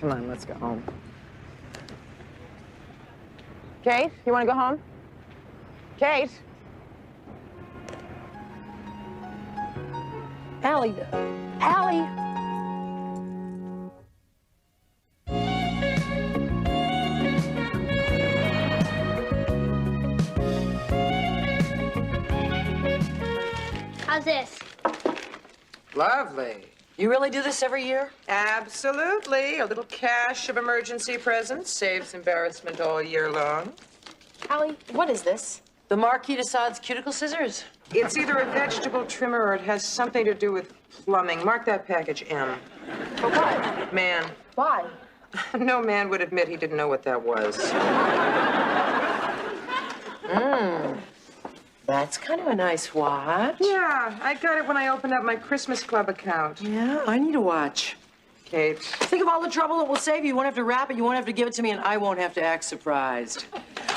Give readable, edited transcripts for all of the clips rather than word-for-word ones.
Come on, let's go home. Kate, you want to go home? Kate? Allie. Allie! How's this? Lovely. You really do this every year? Absolutely. A little cache of emergency presents saves embarrassment all year long. Allie, what is this? The Marquis de Sade's cuticle scissors? It's either a vegetable trimmer or it has something to do with plumbing. Mark that package M. For what? Man. Why? No man would admit he didn't know what that was. That's kind of a nice watch. Yeah, I got it when I opened up my Christmas Club account. Yeah, I need a watch. Kate. Think of all the trouble it will save you. You won't have to wrap it, you won't have to give it to me, and I won't have to act surprised.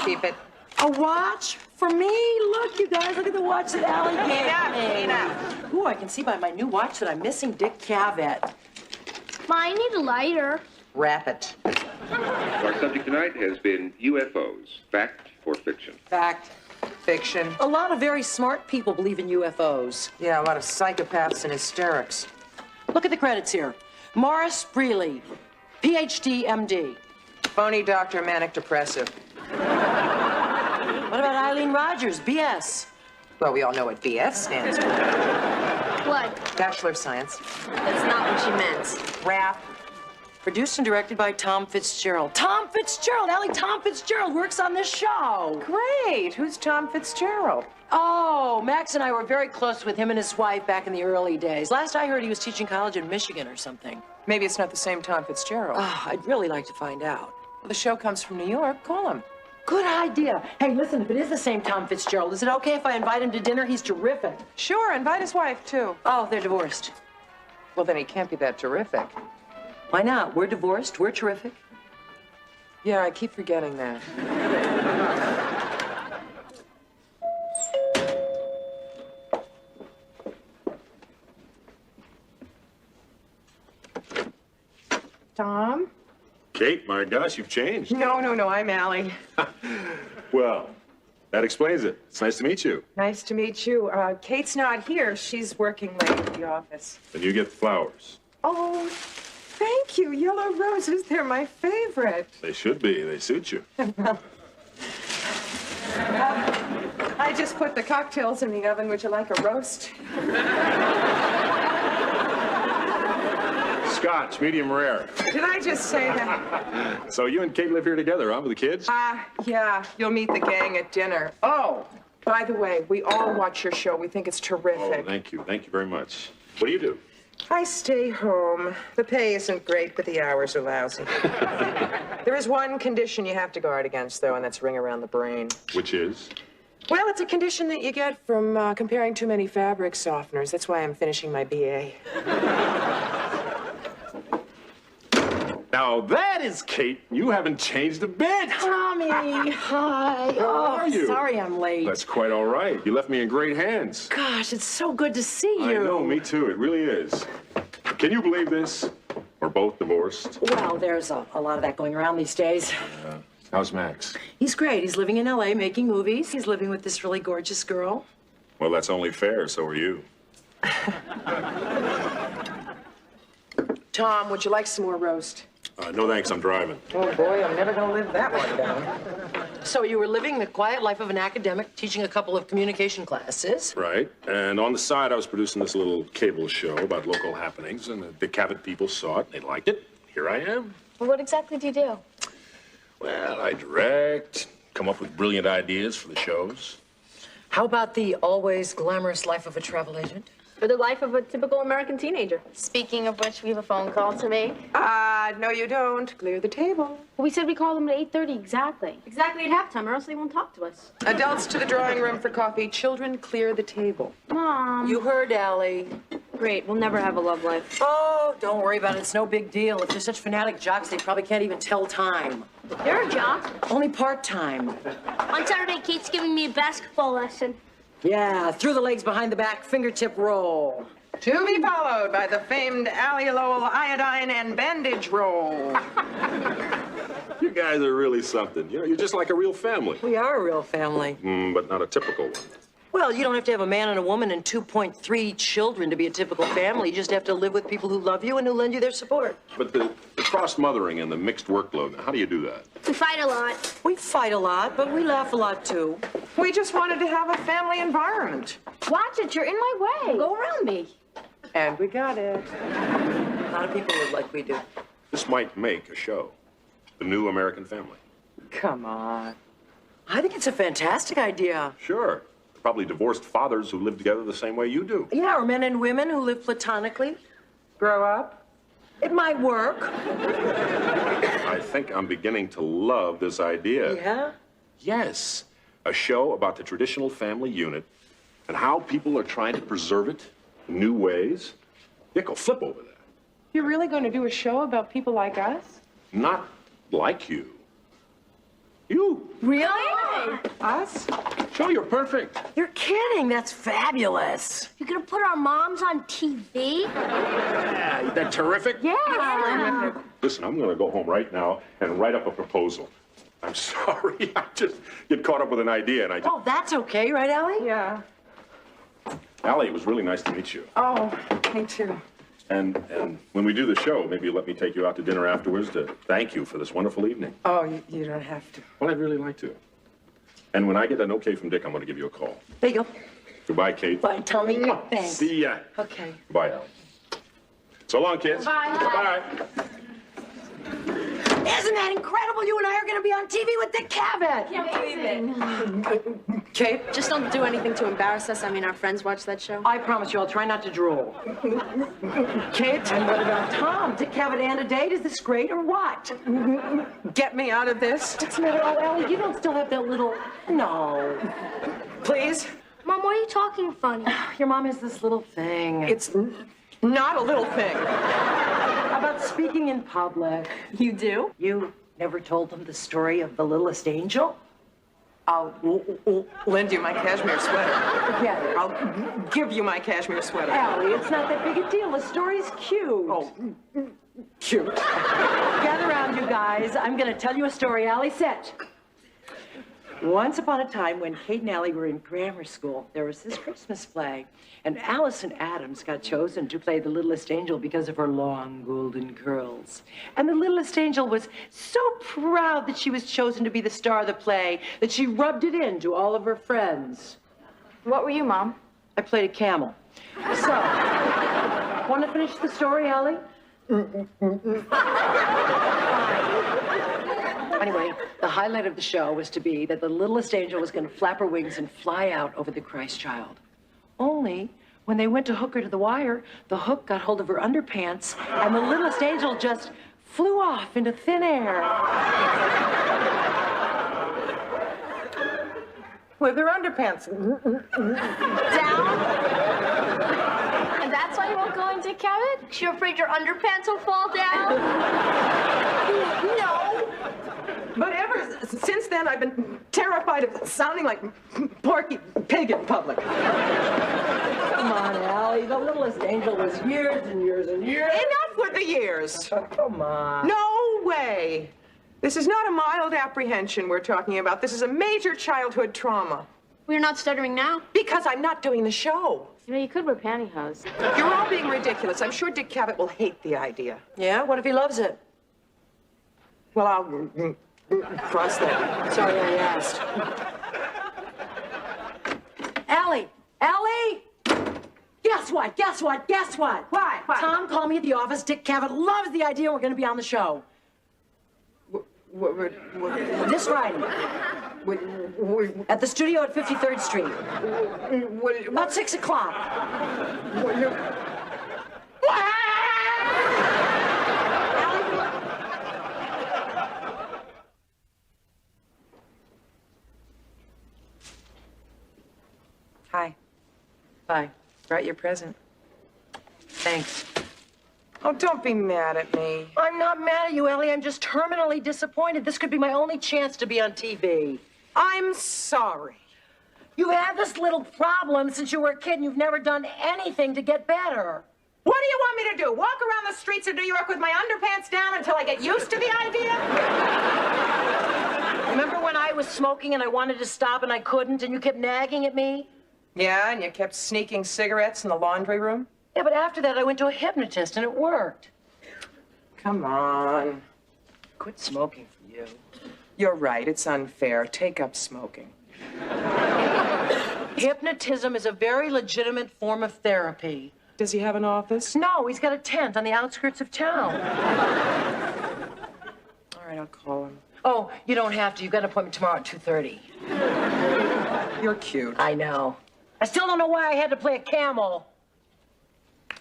Keep it. A watch? For me? Look, you guys, look at the watch that Allie gave me. Enough. Ooh, I can see by my new watch that I'm missing Dick Cavett. Ma, I need a lighter. Wrap it. Our subject tonight has been UFOs, fact or fiction. Fact. Fiction. A lot of very smart people believe in UFOs. Yeah, a lot of psychopaths and hysterics. Look at the credits here. Morris Brealey, PhD, MD. Phony doctor, manic depressive. What about Eileen Rogers, BS? Well, we all know what BS stands for. What? Bachelor of Science. That's not what she meant. Rap. Produced and directed by Tom Fitzgerald. Tom Fitzgerald! Allie, Tom Fitzgerald works on this show. Great. Who's Tom Fitzgerald? Oh, Max and I were very close with him and his wife back in the early days. Last I heard, he was teaching college in Michigan or something. Maybe it's not the same Tom Fitzgerald. Oh, I'd really like to find out. Well, the show comes from New York. Call him. Good idea. Hey, listen, if it is the same Tom Fitzgerald, is it okay if I invite him to dinner? He's terrific. Sure, invite his wife, too. Oh, they're divorced. Well, then he can't be that terrific. Why not? We're divorced. We're terrific. Yeah, I keep forgetting that. Tom? Kate, my gosh, you've changed. No, I'm Allie. Well, that explains it. It's nice to meet you. Nice to meet you. Kate's not here. She's working late at the office. And you get the flowers. Oh, thank you. Yellow roses, they're my favorite. They should be. They suit you. I just put the cocktails in the oven. Would you like a roast? Scotch, medium rare. Did I just say that? So you and Kate live here together, huh, with the kids? Yeah. You'll meet the gang at dinner. Oh, by the way, we all watch your show. We think it's terrific. Oh, thank you. Thank you very much. What do you do? I stay home. The pay isn't great, but the hours are lousy. There is one condition you have to guard against, though, and that's ring around the brain. Which is? Well, it's a condition that you get from comparing too many fabric softeners. That's why I'm finishing my BA. Now that is Kate. You haven't changed a bit. Tommy, hi. How are you? Sorry I'm late. That's quite all right. You left me in great hands. Gosh, it's so good to see you. I know, me too. It really is. Can you believe this? We're both divorced. Well, there's a lot of that going around these days. How's Max? He's great. He's living in L.A. making movies. He's living with this really gorgeous girl. Well, that's only fair. So are you. Tom, would you like some more roast? No thanks. I'm driving. Oh, boy, I'm never going to live that one down. So you were living the quiet life of an academic, teaching a couple of communication classes. Right. And on the side, I was producing this little cable show about local happenings, and the Cavett people saw it. They liked it. Here I am. Well, what exactly do you do? Well, I direct, come up with brilliant ideas for the shows. How about the always glamorous life of a travel agent? For the life of a typical American teenager. Speaking of which, we have a phone call to make. No, you don't. Clear the table. We said we call them at 8:30 exactly. Exactly at halftime, or else they won't talk to us. Adults to the drawing room for coffee. Children, clear the table. Mom. You heard, Allie. Great, we'll never have a love life. Oh, don't worry about it. It's no big deal. If they're such fanatic jocks, they probably can't even tell time. You're a jock. Only part-time. On Saturday, Kate's giving me a basketball lesson. Yeah, through the legs, behind the back, fingertip roll. To be followed by the famed Allie Lowell iodine and bandage roll. You guys are really something. You know, you're just like a real family. We are a real family. But not a typical one. Well, you don't have to have a man and a woman and 2.3 children to be a typical family. You just have to live with people who love you and who lend you their support. But the cross-mothering and the mixed workload, how do you do that? We fight a lot. We fight a lot, but we laugh a lot, too. We just wanted to have a family environment. Watch it, you're in my way. Go around me. And we got it. A lot of people live like we do. This might make a show. The New American Family. Come on. I think it's a fantastic idea. Sure. Probably divorced fathers who live together the same way you do. Yeah, or men and women who live platonically. Grow up. It might work. I think I'm beginning to love this idea. Yeah? Yes. A show about the traditional family unit and how people are trying to preserve it in new ways. Dick will flip over that. You're really going to do a show about people like us? Not like you. You. Really? Us? Show you're perfect. You're kidding. That's fabulous. You're gonna put our moms on TV? Yeah, isn't that terrific? Yeah. Listen, I'm going to go home right now and write up a proposal. I'm sorry. I just get caught up with an idea and I just... Oh, that's okay, right, Allie? Yeah. Allie, it was really nice to meet you. Oh, me too. And when we do the show, maybe let me take you out to dinner afterwards to thank you for this wonderful evening. Oh, you don't have to. Well, I'd really like to. And when I get an okay from Dick, I'm going to give you a call. There you go. Goodbye, Kate. Bye, Tommy. Thanks. See ya. Okay. Bye, Allie. So long, kids. Bye. Bye. Isn't that incredible? You and I are going to be on TV with Dick Cavett. Can't believe it. Kate? Just don't do anything to embarrass us. I mean, our friends watch that show. I promise you, I'll try not to drool. Kate? And what about Tom? Dick Cavett and a date? Is this great or what? Get me out of this. What's the matter? Oh, Allie, you don't still have that little... No. Please? Mom, why are you talking funny? Your mom has this little thing. It's not a little thing. about speaking in public. You do? You never told them the story of the littlest angel? I'll lend you my cashmere sweater. Forget it. I'll give you my cashmere sweater. Allie, it's not that big a deal. The story's cute. Oh, cute. Gather around, you guys. I'm going to tell you a story. Allie, sit. Once upon a time, when Kate and Allie were in grammar school, there was this Christmas play, and Allison Adams got chosen to play the littlest angel because of her long golden curls. And the littlest angel was so proud that she was chosen to be the star of the play that she rubbed it in to all of her friends. What were you, Mom? I played a camel. So, want to finish the story, Allie? Anyway, the highlight of the show was to be that the littlest angel was going to flap her wings and fly out over the Christ child. Only, when they went to hook her to the wire, the hook got hold of her underpants, and the littlest angel just flew off into thin air. With her underpants. Down? And that's why you won't go into Cavett? Because you're afraid your underpants will fall down? No. But ever since then, I've been terrified of sounding like Porky Pig in public. Come on, Allie. The littlest angel was years and years and years. Enough with the years. Oh, come on. No way. This is not a mild apprehension we're talking about. This is a major childhood trauma. We're not stuttering now. Because I'm not doing the show. You know, you could wear pantyhose. You're all being ridiculous. I'm sure Dick Cavett will hate the idea. Yeah? What if he loves it? Well, I'll cross that. Sorry I asked. Allie! Allie! Guess what? Guess what? Guess what? What? Tom called me at the office. Dick Cavett loves the idea we're going to be on the show. What, This Friday. At the studio at 53rd Street. About 6 o'clock. Hi. Bye. Brought your present. Thanks. Oh, don't be mad at me. I'm not mad at you, Ellie. I'm just terminally disappointed. This could be my only chance to be on TV. I'm sorry. You've had this little problem since you were a kid, and you've never done anything to get better. What do you want me to do? Walk around the streets of New York with my underpants down until I get used to the idea? Remember when I was smoking and I wanted to stop and I couldn't, and you kept nagging at me? Yeah, and you kept sneaking cigarettes in the laundry room? Yeah, but after that, I went to a hypnotist, and it worked. Come on. Quit smoking for you. You're right. It's unfair. Take up smoking. Hypnotism is a very legitimate form of therapy. Does he have an office? No, he's got a tent on the outskirts of town. All right, I'll call him. Oh, you don't have to. You've got an appointment tomorrow at 2:30. You're cute. I know. I still don't know why I had to play a camel.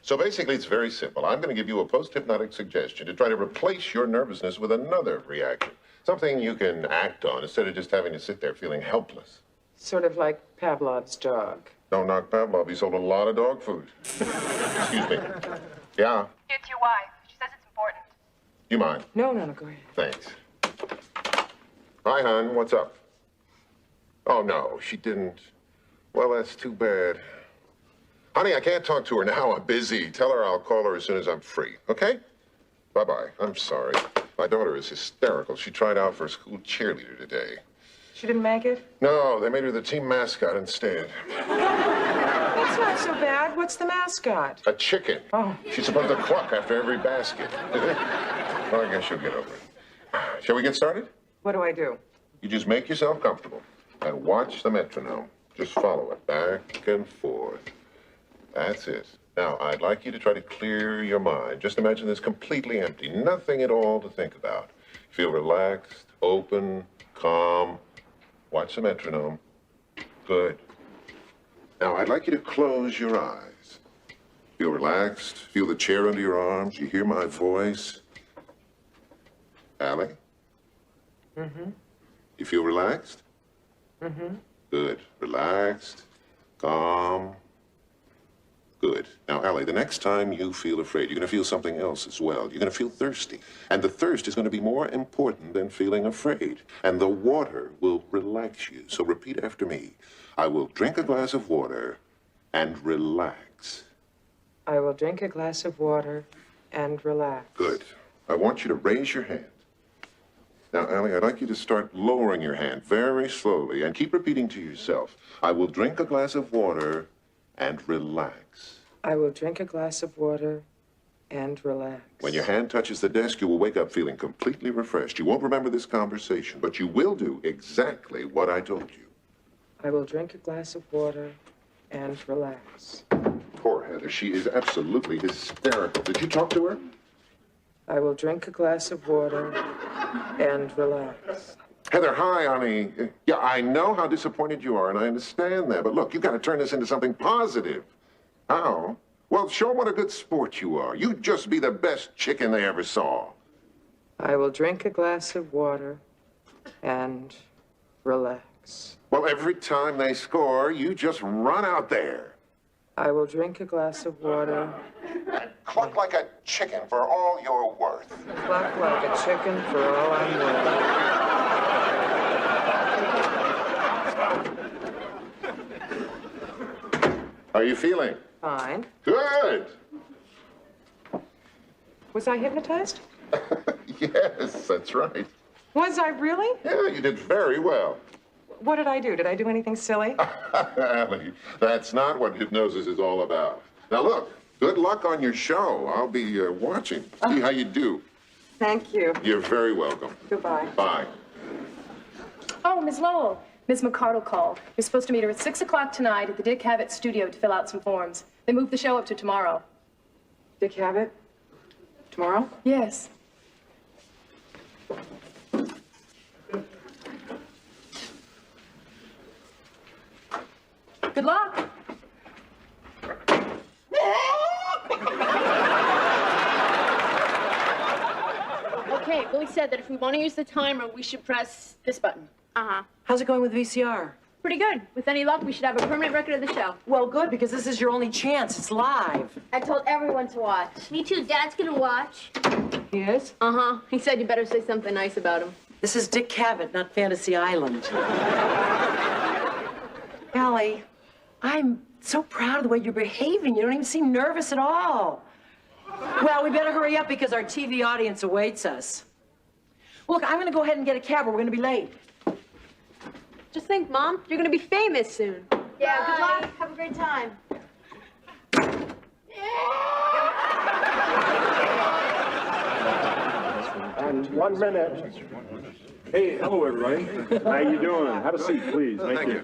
So basically, it's very simple. I'm going to give you a post-hypnotic suggestion to try to replace your nervousness with another reaction. Something you can act on instead of just having to sit there feeling helpless. Sort of like Pavlov's dog. Don't knock Pavlov. He sold a lot of dog food. Excuse me. Yeah? It's your wife. She says it's important. You mind? No, go ahead. Thanks. Hi, hon. What's up? Oh, no, she didn't. Well, that's too bad. Honey, I can't talk to her now. I'm busy. Tell her I'll call her as soon as I'm free, okay? Bye-bye. I'm sorry. My daughter is hysterical. She tried out for a school cheerleader today. She didn't make it? No, they made her the team mascot instead. That's not so bad. What's the mascot? A chicken. Oh. She's supposed to cluck after every basket. Well, I guess she'll get over it. Shall we get started? What do I do? You just make yourself comfortable and watch the metronome. Just follow it back and forth. That's it. Now, I'd like you to try to clear your mind. Just imagine this completely empty, nothing at all to think about. Feel relaxed, open, calm. Watch the metronome. Good. Now, I'd like you to close your eyes. Feel relaxed. Feel the chair under your arms. You hear my voice. Allie? Mm-hmm. You feel relaxed? Mm-hmm. Good. Relaxed. Calm. Good. Now, Allie, the next time you feel afraid, you're going to feel something else as well. You're going to feel thirsty. And the thirst is going to be more important than feeling afraid. And the water will relax you. So repeat after me. I will drink a glass of water and relax. I will drink a glass of water and relax. Good. I want you to raise your hand. Now, Allie, I'd like you to start lowering your hand very slowly and keep repeating to yourself. I will drink a glass of water and relax. I will drink a glass of water and relax. When your hand touches the desk, you will wake up feeling completely refreshed. You won't remember this conversation, but you will do exactly what I told you. I will drink a glass of water and relax. Poor Heather. She is absolutely hysterical. Did you talk to her? I will drink a glass of water and relax. Heather, hi, honey. Yeah, I know how disappointed you are, and I understand that. But look, you've got to turn this into something positive. How? Well, show them what a good sport you are. You'd just be the best chicken they ever saw. I will drink a glass of water and relax. Well, every time they score, you just run out there. I will drink a glass of water. Cluck like a chicken for all you're worth. Cluck like a chicken for all I'm worth. How are you feeling? Fine. Good. Was I hypnotized? Yes, that's right. Was I really? Yeah, you did very well. What did I do? Did I do anything silly? Allie, that's not what hypnosis is all about. Now, look, good luck on your show. I'll be watching. See how you do. Thank you. You're very welcome. Goodbye. Bye. Oh, Ms. Lowell. Ms. McCardle called. You're supposed to meet her at 6 o'clock tonight at the Dick Cavett studio to fill out some forms. They moved the show up to tomorrow. Dick Cavett? Tomorrow? Yes. Good luck. Okay, Billy said that if we want to use the timer, we should press this button. Uh-huh. How's it going with VCR? Pretty good. With any luck, we should have a permanent record of the show. Well, good, because this is your only chance. It's live. I told everyone to watch. Me too. Dad's gonna watch. He is? Uh-huh. He said you better say something nice about him. This is Dick Cavett, not Fantasy Island. Allie, I'm so proud of the way you're behaving. You don't even seem nervous at all. Well, we better hurry up because our TV audience awaits us. Look, I'm going to go ahead and get a cab or we're going to be late. Just think, Mom, you're gonna be famous soon. Yeah, good luck. Have a great time. And 1 minute. Hey, hello, everybody. How you doing? Have a seat, please.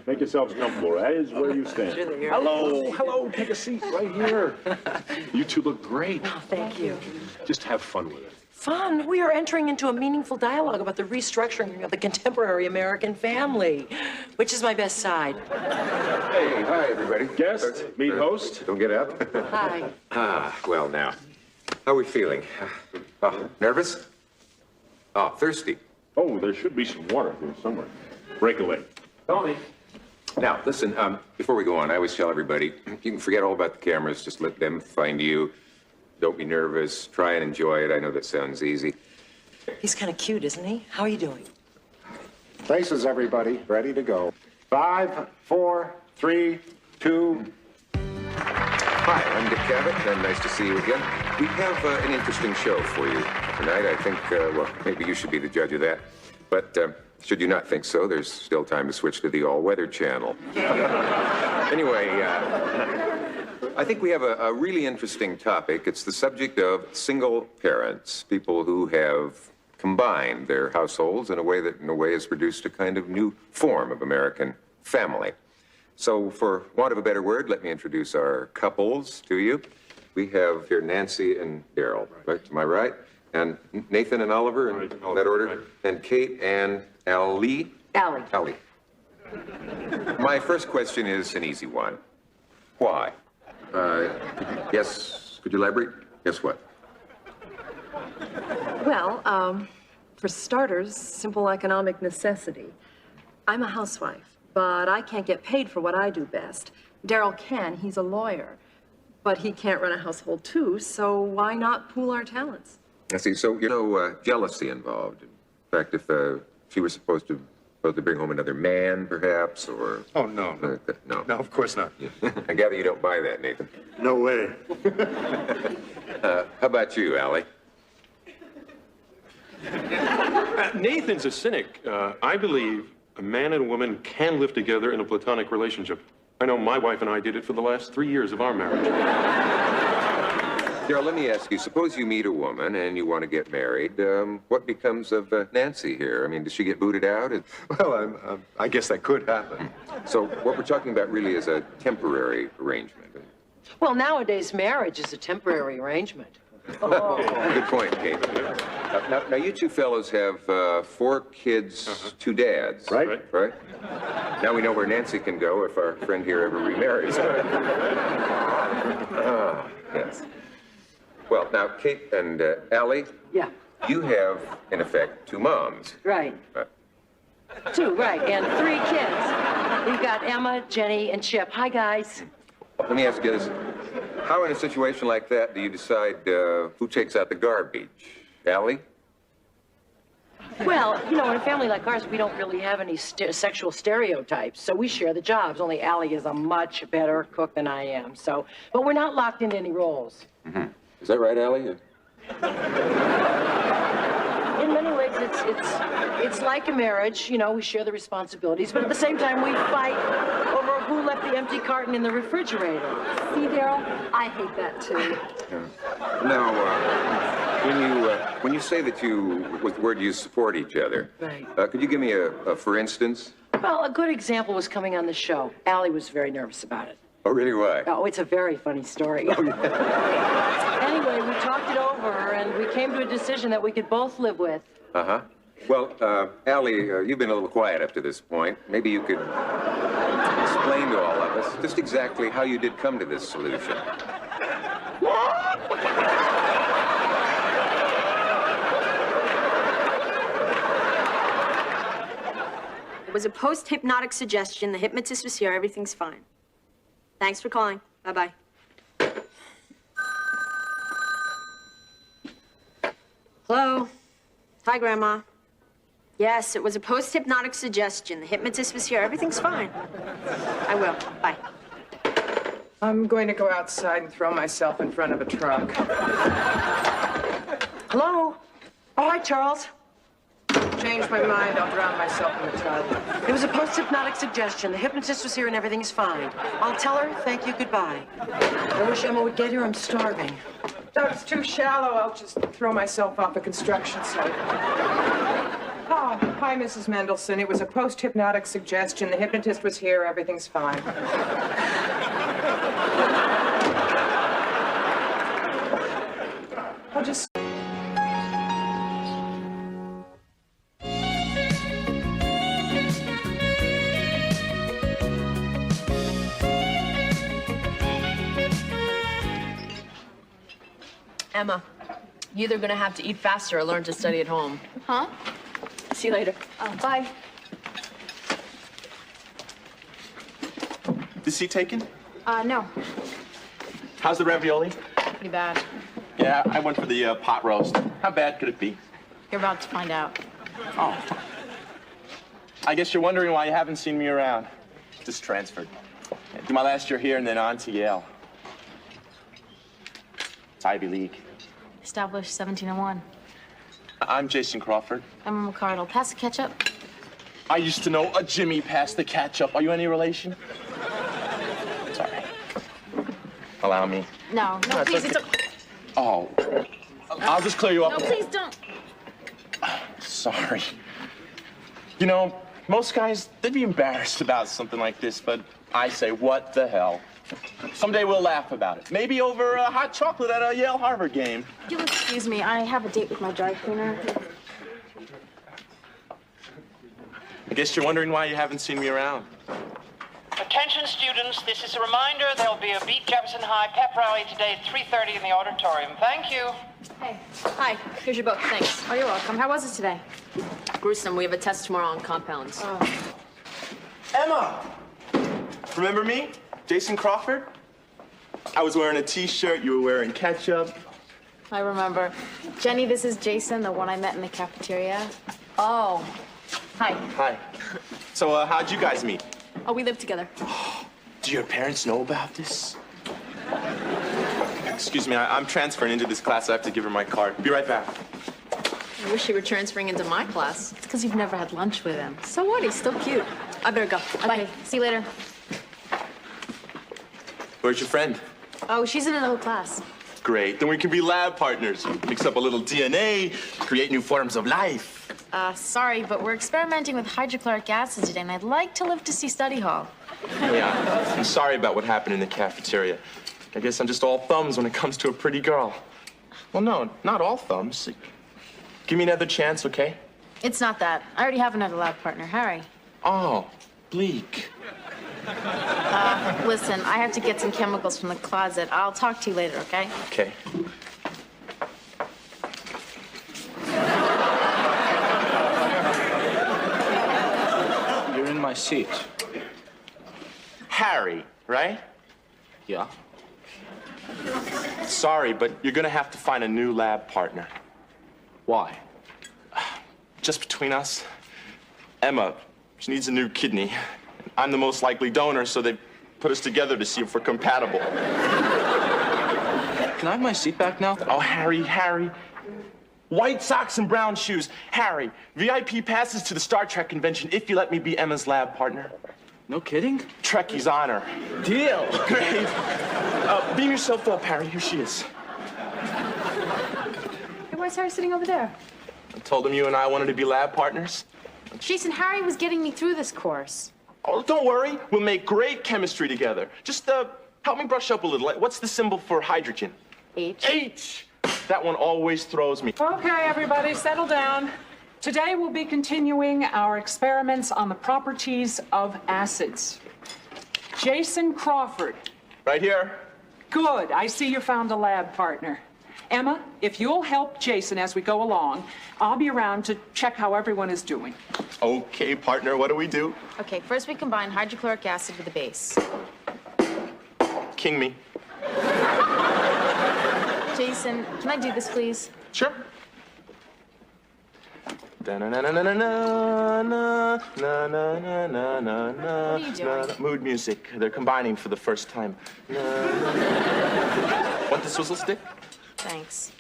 Make yourselves comfortable. That is where you stand. Hello. Take a seat right here. You two look great. Oh, thank you. Just have fun with it. Fun. We are entering into a meaningful dialogue about the restructuring of the contemporary American family, which is my best side. Hey, hi, everybody. Guest, meet host. Don't get up. Hi. Well, now, how are we feeling? Nervous? Oh, thirsty. Oh, there should be some water here somewhere. Break a leg. Tony. Now, listen, before we go on, I always tell everybody, you can forget all about the cameras, just let them find you. Don't be nervous. Try and enjoy it. I know that sounds easy. He's kind of cute, isn't he? How are you doing? Places, everybody. Ready to go. 5, 4, 3, 2. Hi, I'm Dick Cavett, and nice to see you again. We have an interesting show for you tonight. I think, well, maybe you should be the judge of that. But should you not think so, there's still time to switch to the all-weather channel. Anyway, I think we have a really interesting topic. It's the subject of single parents, people who have combined their households in a way that, has produced a kind of new form of American family. So, for want of a better word, let me introduce our couples to you. We have here Nancy and Daryl, right to my right, and Nathan and Oliver, in that order, and Kate and Allie. Allie. My first question is an easy one. Why? Could you elaborate? Guess what? Well, for starters, simple economic necessity. I'm a housewife, but I can't get paid for what I do best. Daryl can, he's a lawyer. But he can't run a household too, so why not pool our talents? I see. So, jealousy involved. In fact, if she was supposed to bring home another man, perhaps, or... Oh, no. No. No, of course not. I gather you don't buy that, Nathan. No way. How about you, Allie? Nathan's a cynic. I believe a man and a woman can live together in a platonic relationship. I know my wife and I did it for the last 3 years of our marriage. Daryl, let me ask you, suppose you meet a woman and you want to get married. What becomes of Nancy here? I mean, does she get booted out? Well, I guess that could happen. So what we're talking about really is a temporary arrangement. Well, nowadays, marriage is a temporary arrangement. Good point, Kate. Now, you two fellows have 4 kids, 2 dads. Right. Right? Now we know where Nancy can go if our friend here ever remarries. Yes. Well, now, Kate and Allie. Yeah. You have, in effect, 2 moms. Right. 2, right, and 3 kids. We've got Emma, Jenny, and Chip. Hi, guys. Let me ask you this. How, in a situation like that, do you decide who takes out the garbage? Allie? Well, in a family like ours, we don't really have any sexual stereotypes, so we share the jobs. Only Allie is a much better cook than I am, so... But we're not locked into any roles. Mm-hmm. Is that right, Allie? In many ways, it's like a marriage. We share the responsibilities, but at the same time, we fight over who left the empty carton in the refrigerator. See, Daryl, I hate that too. Now, when you say that with the word you support each other, right. Could you give me a for instance? Well, a good example was coming on the show. Allie was very nervous about it. Oh, really? Why? Oh, it's a very funny story. Oh, yeah. Anyway, we talked it over, and we came to a decision that we could both live with. Uh-huh. Well, Allie, you've been a little quiet up to this point. Maybe you could explain to all of us just exactly how you did come to this solution. It was a post-hypnotic suggestion. The hypnotist was here. Everything's fine. Thanks for calling. Bye-bye. Hello? Hi, Grandma. Yes, it was a post-hypnotic suggestion. The hypnotist was here. Everything's fine. I will. Bye. I'm going to go outside and throw myself in front of a truck. Hello? Oh, hi, Charles. Change my mind, I'll drown myself in the tub. It was a post-hypnotic suggestion. The hypnotist was here and everything's fine. I'll tell her, thank you, goodbye. I wish Emma would get here. I'm starving. Tub's too shallow, I'll just throw myself off a construction site. Oh, hi, Mrs. Mendelson. It was a post-hypnotic suggestion. The hypnotist was here. Everything's fine. I'll just... Emma, you're either gonna have to eat faster or learn to study at home. Huh? See you later. Oh, bye. Is he taken? No. How's the ravioli? Pretty bad. Yeah, I went for the pot roast. How bad could it be? You're about to find out. Oh. I guess you're wondering why you haven't seen me around. Just transferred. Do my last year here and then on to Yale. It's Ivy League. Established 1701. I'm Jason Crawford. Emma McCardle. Pass the ketchup. I used to know a Jimmy passed the ketchup. Are you any relation? Sorry. Allow me. No, No, please, it's Oh. I'll just clear you up. No, please don't. Sorry. You know, most guys, they'd be embarrassed about something like this, but I say, what the hell? Someday we'll laugh about it. Maybe over hot chocolate at a Yale-Harvard game. You'll excuse me, I have a date with my dry cleaner. I guess you're wondering why you haven't seen me around. Attention students, this is a reminder there'll be a Beat Jefferson High pep rally today at 3:30 in the auditorium. Thank you. Hey. Hi. Here's your book. Thanks. Oh, you're welcome. How was it today? Gruesome. We have a test tomorrow on compounds. Oh. Emma! Remember me? Jason Crawford? I was wearing a t-shirt, you were wearing ketchup. I remember. Jenny, this is Jason, the one I met in the cafeteria. Oh. Hi. Hi. So, how'd you guys meet? Oh, we live together. Do your parents know about this? Excuse me, I'm transferring into this class. I have to give her my card. Be right back. I wish you were transferring into my class. It's because you've never had lunch with him. So what? He's still cute. I better go. Okay. See you later. Where's your friend? Oh, she's in another class. Great, then we can be lab partners. Mix up a little DNA, create new forms of life. Sorry, but we're experimenting with hydrochloric acid today, and I'd like to live to see study hall. Yeah, I'm sorry about what happened in the cafeteria. I guess I'm just all thumbs when it comes to a pretty girl. Well, no, not all thumbs. Give me another chance, okay? It's not that. I already have another lab partner, Harry. Oh, bleak. Listen, I have to get some chemicals from the closet. I'll talk to you later, okay? Okay. You're in my seat. Harry, right? Yeah. Sorry, but you're gonna have to find a new lab partner. Why? Just between us, Emma, she needs a new kidney. I'm the most likely donor, so they put us together to see if we're compatible. Can I have my seat back now? Oh, Harry. White socks and brown shoes. Harry, VIP passes to the Star Trek convention if you let me be Emma's lab partner. No kidding? Trekkie's honor. Deal. Great. Beam yourself up, Harry. Here she is. Hey, why's Harry sitting over there? I told him you and I wanted to be lab partners. Jason, Harry was getting me through this course. Oh, don't worry. We'll make great chemistry together. Just help me brush up a little. What's the symbol for hydrogen? H. H. That one always throws me. Okay, everybody, settle down. Today we'll be continuing our experiments on the properties of acids. Jason Crawford. Right here. Good. I see you found a lab partner. Emma, if you'll help Jason as we go along, I'll be around to check how everyone is doing. Okay, partner, what do we do? Okay, first we combine hydrochloric acid with a base. King me. Jason, can I do this, please? Sure. What are you doing? Mood music. They're combining for the first time. Want this whistle stick? Thanks.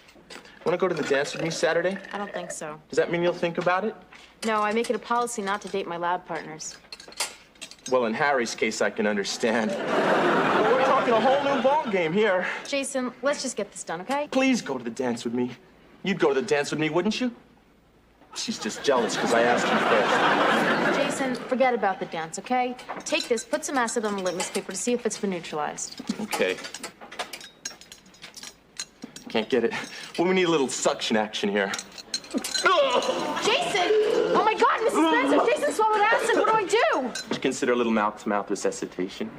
Want to go to the dance with me Saturday? I don't think so. Does that mean you'll think about it? No, I make it a policy not to date my lab partners. Well, in Harry's case, I can understand. But we're talking a whole new ball game here. Jason, let's just get this done, okay? Please go to the dance with me. You'd go to the dance with me, wouldn't you? She's just jealous because I asked you first. Jason, forget about the dance, okay? Take this, put some acid on the litmus paper to see if it's been neutralized. Okay. Can't get it. Well, we need a little suction action here. Jason! Oh my God, Mrs. Spencer, Jason swallowed acid. What do I do? Would you consider a little mouth-to-mouth resuscitation?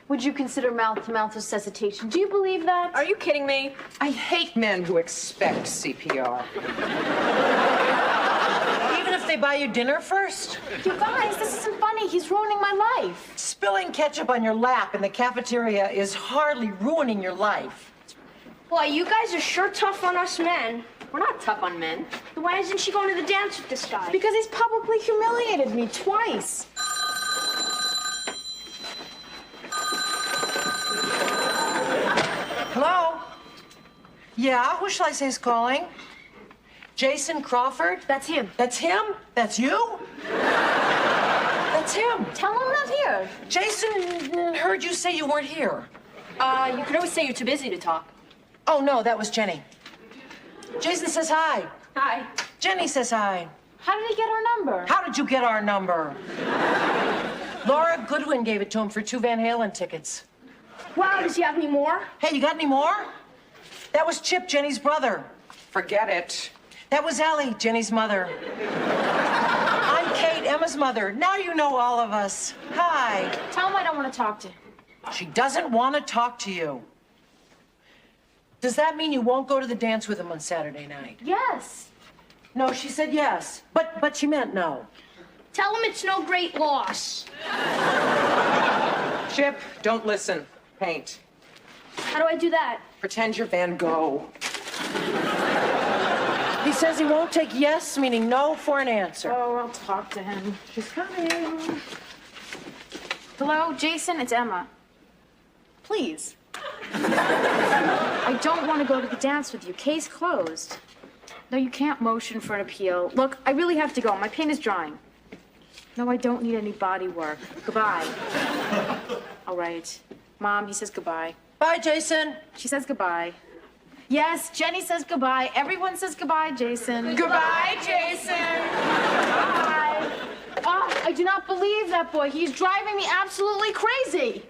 Would you consider mouth-to-mouth resuscitation? Do you believe that? Are you kidding me? I hate men who expect CPR. Even if they buy you dinner first? You guys, this isn't funny. He's ruining my life. Spilling ketchup on your lap in the cafeteria is hardly ruining your life. Boy, you guys are sure tough on us men. We're not tough on men. Then why isn't she going to the dance with this guy? Because he's publicly humiliated me twice. Hello? Yeah, who shall I say is calling? Jason Crawford? That's him. That's him? That's you? That's him. Tell him I'm not here. Jason heard you say you weren't here. You could always say you're too busy to talk. Oh, no, that was Jenny. Jason says hi. Hi. Jenny says hi. How did he get our number? How did you get our number? Laura Goodwin gave it to him for 2 Van Halen tickets. Wow, does he have any more? Hey, you got any more? That was Chip, Jenny's brother. Forget it. That was Allie, Jenny's mother. I'm Kate, Emma's mother. Now you know all of us. Hi. Tell him I don't want to talk to him. She doesn't want to talk to you. Does that mean you won't go to the dance with him on Saturday night? Yes. No, she said yes, but she meant no. Tell him it's no great loss. Chip, don't listen. Paint. How do I do that? Pretend you're Van Gogh. He says he won't take yes, meaning no, for an answer. Oh, I'll talk to him. She's coming. Hello, Jason, it's Emma. Please. I don't want to go to the dance with you. Case closed. No, you can't motion for an appeal. Look, I really have to go. My paint is drying. No, I don't need any body work. Goodbye. All right. Mom, he says goodbye. Bye, Jason. She says goodbye. Yes, Jenny says goodbye. Everyone says goodbye, Jason. Goodbye, Jason. Bye. Oh, I do not believe that boy. He's driving me absolutely crazy.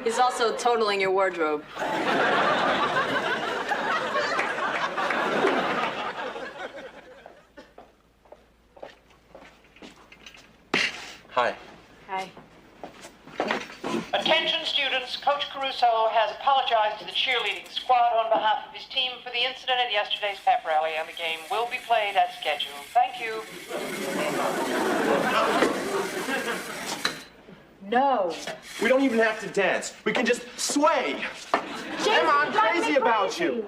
He's also totaling your wardrobe. Hi. Hi. Attention students, Coach Caruso has apologized to the cheerleading squad on behalf of his team for the incident at yesterday's pep rally, and the game will be played as scheduled. Thank you. No. We don't even have to dance. We can just sway. Jason, Emma, I'm drive me crazy about crazy. you.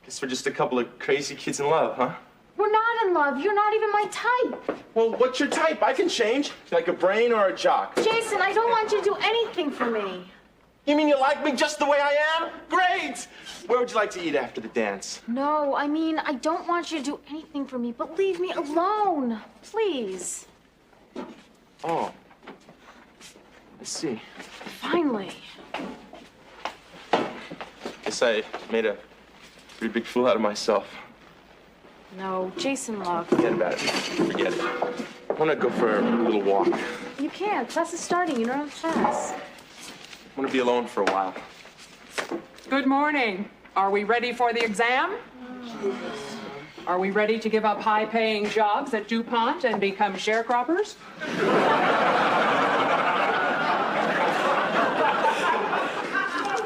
Guess we're just a couple of crazy kids in love, huh? We're not in love. You're not even my type. Well, what's your type? I can change. Like a brain or a jock? Jason, I don't want you to do anything for me. You mean you like me just the way I am? Great! Where would you like to eat after the dance? No, I mean, I don't want you to do anything for me, but leave me alone. Please. Oh. I see. Finally. Guess I made a pretty big fool out of myself. No, Jason, look. Forget about it. Forget it. I want to go for a little walk. You can't. Class is starting. You don't have class. I want to be alone for a while. Good morning. Are we ready for the exam? Are we ready to give up high-paying jobs at DuPont and become sharecroppers?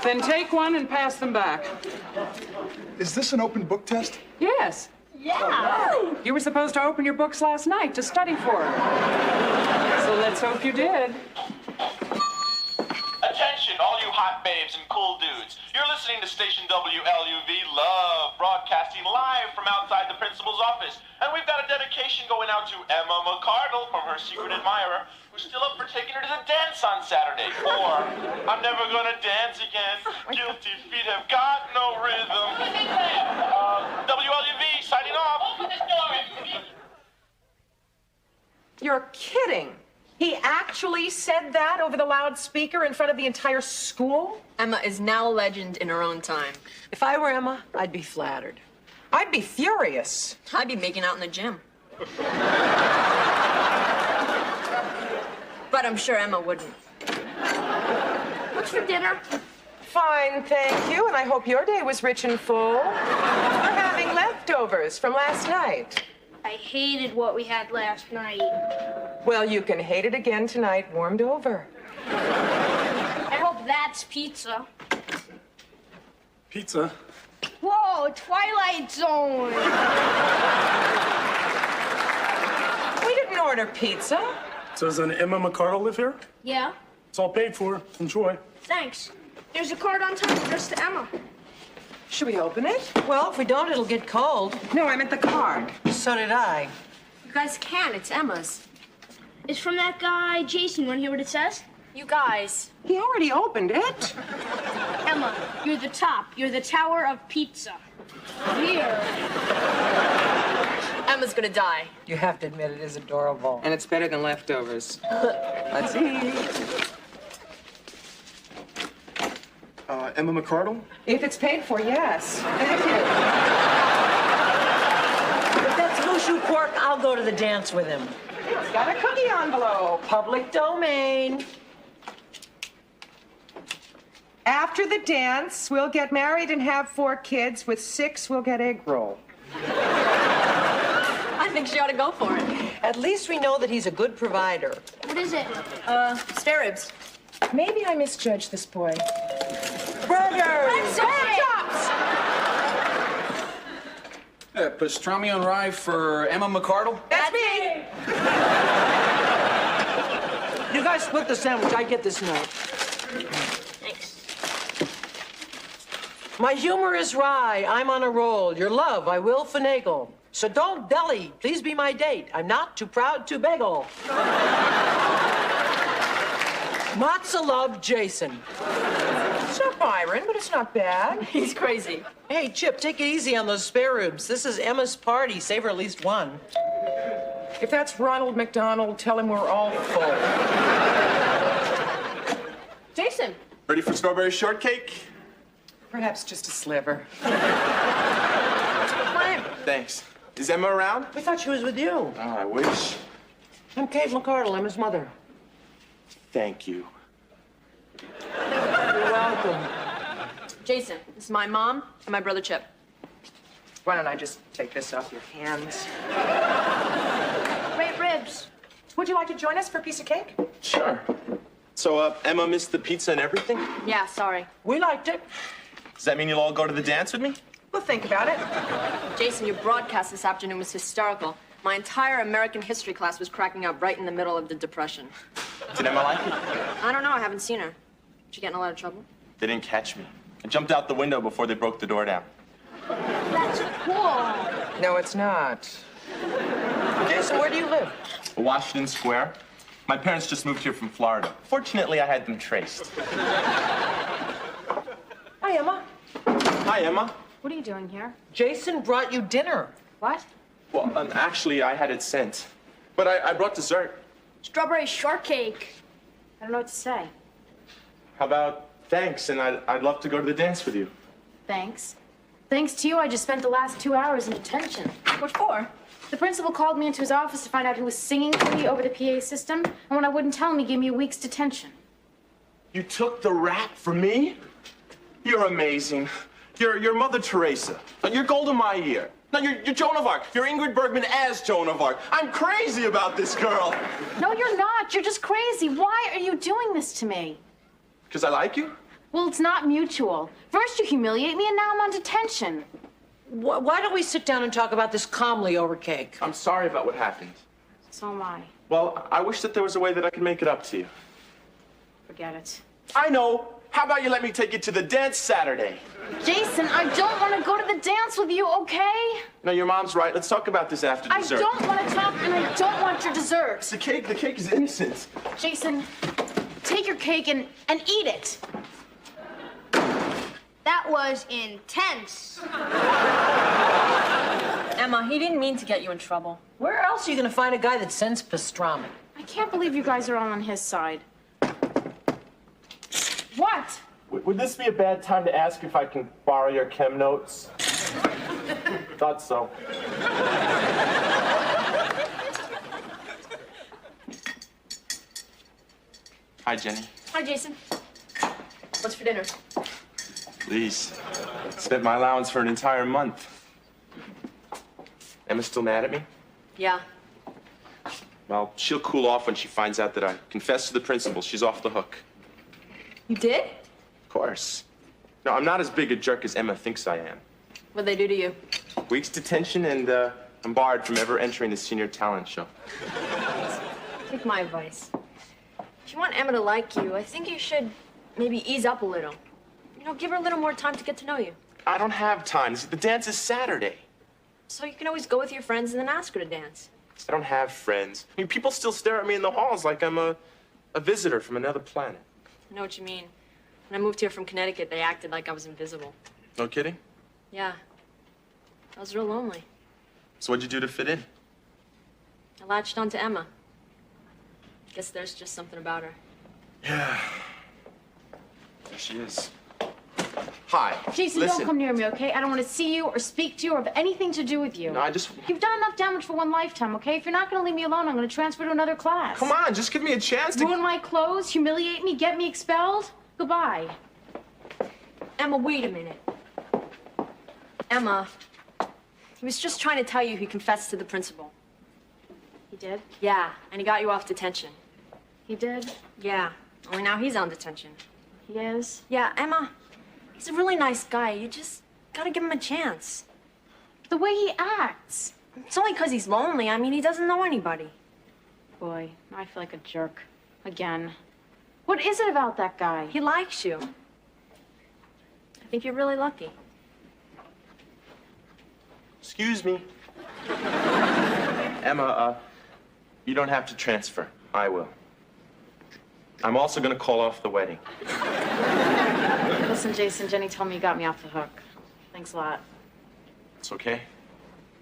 Then take one and pass them back. Is this an open book test? Yes. Yeah. You were supposed to open your books last night to study for it. So let's hope you did. Attention, all you hot babes and cool dudes. You're listening to station WLUV Love, broadcasting live from outside the principal's office. And we've got a dedication going out to Emma McCardle from her secret admirer, who's still up for taking her to the dance on Saturday. Or, I'm never gonna dance again. Guilty feet have got no rhythm. WLUV signing off. You're kidding. He actually said that over the loudspeaker in front of the entire school? Emma is now a legend in her own time. If I were Emma, I'd be flattered. I'd be furious. I'd be making out in the gym. But I'm sure Emma wouldn't. What's for dinner? Fine, thank you, and I hope your day was rich and full. We're having leftovers from last night. I hated what we had last night. Well, you can hate it again tonight, warmed over. I hope that's pizza. Pizza? Whoa, Twilight Zone. We didn't order pizza. So does an Emma McCardle live here? Yeah, It's all paid for. Enjoy. thanks. There's a card on top addressed to Emma. Should we open it? Well, if we don't, it'll get cold. No, I meant the card. So did I. You guys can. It's Emma's. It's from that guy, Jason. Want to hear what it says? You guys. He already opened it. Emma, you're the top. You're the tower of pizza. Here. Emma's gonna die. You have to admit it is adorable. And it's better than leftovers. Let's eat. Emma McCardle? If it's paid for, yes. Thank you. If that's Mushu pork, I'll go to the dance with him. It's got a cookie envelope. Public domain. After the dance, we'll get married and have 4 kids. With 6, we'll get egg roll. I think she ought to go for it. At least we know that he's a good provider. What is it? Spare ribs. Maybe I misjudged this boy. Burgers! Pastrami on rye for Emma McCardle? That's me! You guys split the sandwich. I get this note. Thanks. My humor is wry. I'm on a roll. Your love, I will finagle. So don't deli. Please be my date. I'm not too proud to bagel. Matza love, Jason. It's not Byron, but it's not bad. He's crazy. Hey, Chip, take it easy on those spare ribs. This is Emma's party. Save her at least one. If that's Ronald McDonald, tell him we're all full. Jason. Ready for strawberry shortcake? Perhaps just a sliver. Come on in. Thanks. Is Emma around? We thought she was with you. Oh, I wish. I'm Kate McCardle. I'm his mother. Thank you. You're welcome. Jason, this is my mom and my brother Chip. Why don't I just take this off your hands? Great ribs. Would you like to join us for a piece of cake? Sure. So, Emma missed the pizza and everything? Yeah, sorry. We liked it. Does that mean you'll all go to the dance with me? We'll think about it. Jason, your broadcast this afternoon was hysterical. My entire American history class was cracking up right in the middle of the Depression. Did Emma like it? I don't know. I haven't seen her. Did you get in a lot of trouble? They didn't catch me. I jumped out the window before they broke the door down. That's cool. No, it's not. Jason, where do you live? Washington Square. My parents just moved here from Florida. Fortunately, I had them traced. Hi, Emma. Hi, Emma. What are you doing here? Jason brought you dinner. What? Well, actually, I had it sent. But I brought dessert. Strawberry shortcake. I don't know what to say. How about thanks, and I'd love to go to the dance with you. Thanks. Thanks to you, I just spent the last 2 hours in detention. What for? The principal called me into his office to find out who was singing to me over the PA system, and when I wouldn't tell him, he gave me a week's detention. You took the rap for me? You're amazing. You're Mother Teresa. You're Golda Meir. No, you're Joan of Arc. You're Ingrid Bergman as Joan of Arc. I'm crazy about this girl. No, you're not. You're just crazy. Why are you doing this to me? Because I like you? Well, it's not mutual. First you humiliate me, and now I'm on detention. Why don't we sit down and talk about this calmly over cake? I'm sorry about what happened. So am I. Well, I wish that there was a way that I could make it up to you. Forget it. I know. How about you let me take you to the dance Saturday? Jason, I don't want to go to the dance with you, okay? No, your mom's right. Let's talk about this after dessert. I don't want to talk, and I don't want your dessert. It's the cake. The cake is innocent. Jason, take your cake and eat it. That was intense. Emma, he didn't mean to get you in trouble. Where else are you going to find a guy that sends pastrami? I can't believe you guys are all on his side. What? Would this be a bad time to ask if I can borrow your chem notes? Thought so. Hi, Jenny. Hi, Jason. What's for dinner? Please. Spent my allowance for an entire month. Emma's still mad at me? Yeah. Well, she'll cool off when she finds out that I confessed to the principal. She's off the hook. You did? Of course. No, I'm not as big a jerk as Emma thinks I am. What'd they do to you? Week's detention, and I'm barred from ever entering the senior talent show. Take my advice. If you want Emma to like you, I think you should maybe ease up a little. You know, give her a little more time to get to know you. I don't have time. The dance is Saturday. So you can always go with your friends and then ask her to dance. I don't have friends. I mean, people still stare at me in the halls like I'm a visitor from another planet. I know what you mean. When I moved here from Connecticut, they acted like I was invisible. No kidding? Yeah. I was real lonely. So what'd you do to fit in? I latched onto Emma. Guess there's just something about her. Yeah. There she is. Hi. Jason, listen. don't come near me, okay? I don't want to see you or speak to you or have anything to do with you. No, I just... You've done enough damage for one lifetime, okay? If you're not going to leave me alone, I'm going to transfer to another class. Come on, just give me a chance to... Ruin my clothes, humiliate me, get me expelled? Goodbye. Emma, wait a minute. Emma, he was just trying to tell you he confessed to the principal. He did? Yeah, and he got you off detention. He did? Yeah, only now he's on detention. He is? Yeah, Emma, he's a really nice guy. You just gotta give him a chance. The way he acts. It's only because he's lonely. I mean, he doesn't know anybody. Boy, I feel like a jerk. Again. What is it about that guy? He likes you. I think you're really lucky. Excuse me. Emma, you don't have to transfer. I will. I'm also gonna call off the wedding. Listen, Jason, Jenny told me you got me off the hook. Thanks a lot. It's okay.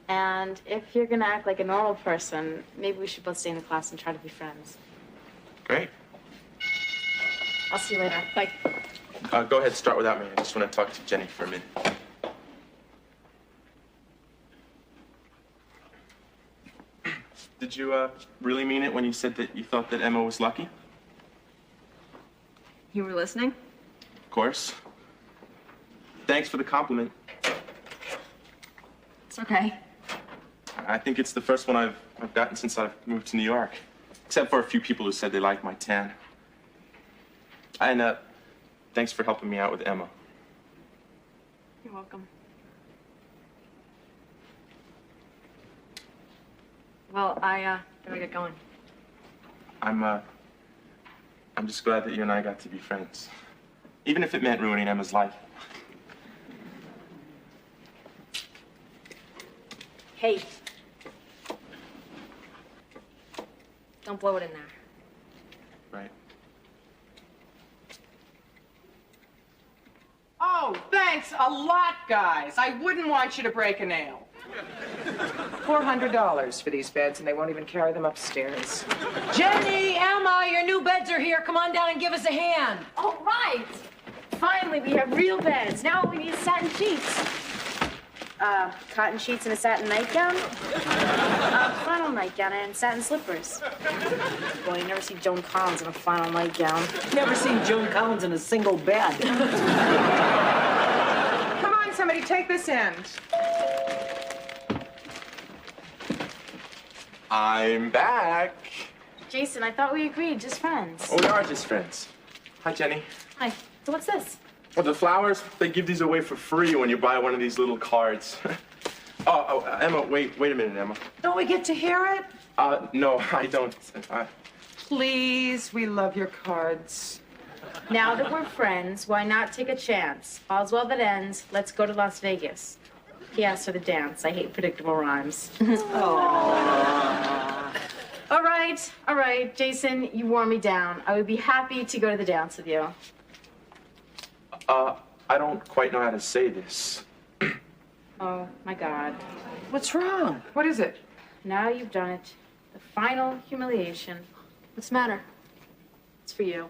And if you're gonna act like a normal person, maybe we should both stay in the class and try to be friends. Great. I'll see you later. Bye. Go ahead, start without me. I just want to talk to Jenny for a minute. Did you really mean it when you said that you thought that Emma was lucky? You were listening? Of course. Thanks for the compliment. It's okay. I think it's the first one I've gotten since I've moved to New York. Except for a few people who said they liked my tan. And thanks for helping me out with Emma. You're welcome. Well, I gotta get going. I'm just glad that you and I got to be friends. Even if it meant ruining Emma's life. Hey. Don't blow it in there. Right. Oh, thanks a lot, guys. I wouldn't want you to break a nail. $400 for these beds, and they won't even carry them upstairs. Jenny, Emma, your new beds are here. Come on down and give us a hand. All right. Finally, we have real beds. Now we need satin sheets. Cotton sheets and a satin nightgown. Flannel nightgown and satin slippers. Boy, you never see Joan Collins in a flannel nightgown. Never seen Joan Collins in a single bed. Come on, somebody, take this end. I'm back. Jason, I thought we agreed, just friends. Oh, we are just friends. Hi, Jenny. Hi. So what's this? Well, the flowers, they give these away for free when you buy one of these little cards. Emma, wait a minute, Emma. Don't we get to hear it? No, I don't. Please, we love your cards. Now that we're friends, why not take a chance? All's well that ends. Let's go to Las Vegas. He asked for the dance. I hate predictable rhymes. All right, Jason, you wore me down. I would be happy to go to the dance with you. I don't quite know how to say this. Oh, my God. What's wrong? What is it? Now you've done it. The final humiliation. What's the matter? It's for you.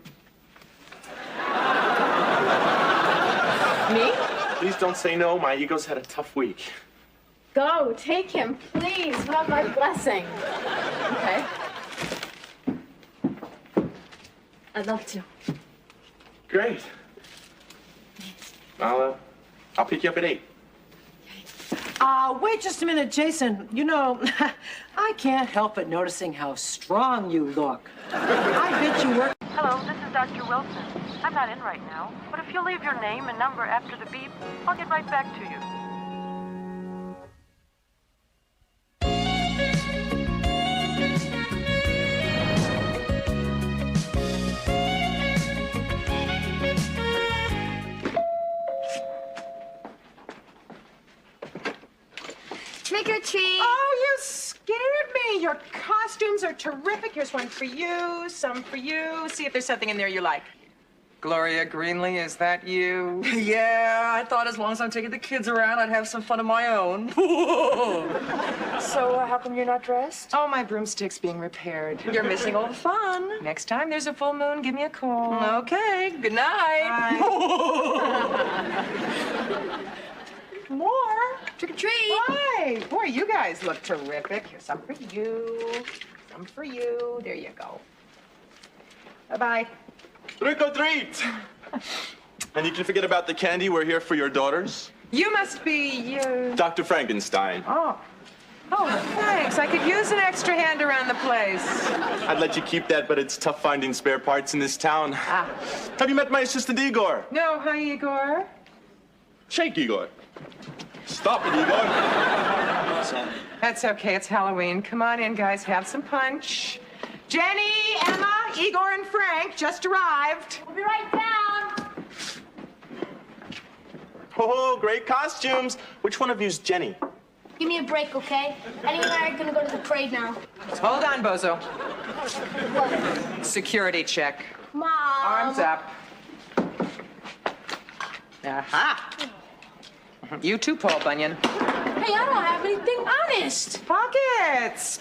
Me? Please don't say no. My ego's had a tough week. Go, take him, please. You have my blessing. Okay. I'd love to. Great. I'll pick you up at 8. Wait just a minute, Jason. You know, I can't help but noticing how strong you look. I bet you work. Hello, this is Dr. Wilson. I'm not in right now, but if you'll leave your name and number after the beep, I'll get right back to you. Trick or treat. Oh, you scared me. Your costumes are terrific. Here's one for you, some for you. See if there's something in there you like. Gloria Greenlee, is that you? Yeah, I thought as long as I'm taking the kids around, I'd have some fun of my own. So, how come you're not dressed? Oh, my broomstick's being repaired. You're missing all the fun. Next time there's a full moon, give me a call. Okay, good night. More? Trick or treat. Why? Boy, you guys look terrific. Here's some for you, some for you. There you go. Bye-bye. Trick or treat! And you can forget about the candy. We're here for your daughters. You must be, Dr. Frankenstein. Oh, thanks. I could use an extra hand around the place. I'd let you keep that, but it's tough finding spare parts in this town. Have you met my assistant, Igor? No, hi, Igor. Shake, Igor. Stop it, Igor. That's okay. It's Halloween. Come on in, guys. Have some punch. Jenny, Emma, Igor, and Frank just arrived. We'll be right down. Oh, great costumes. Which one of you's Jenny? Give me a break, okay? Eddie and I are gonna go to the parade now. Hold on, Bozo. What? Security check. Mom. Arms up. Aha. You too, Paul Bunyan. Hey, I don't have anything honest. Pockets.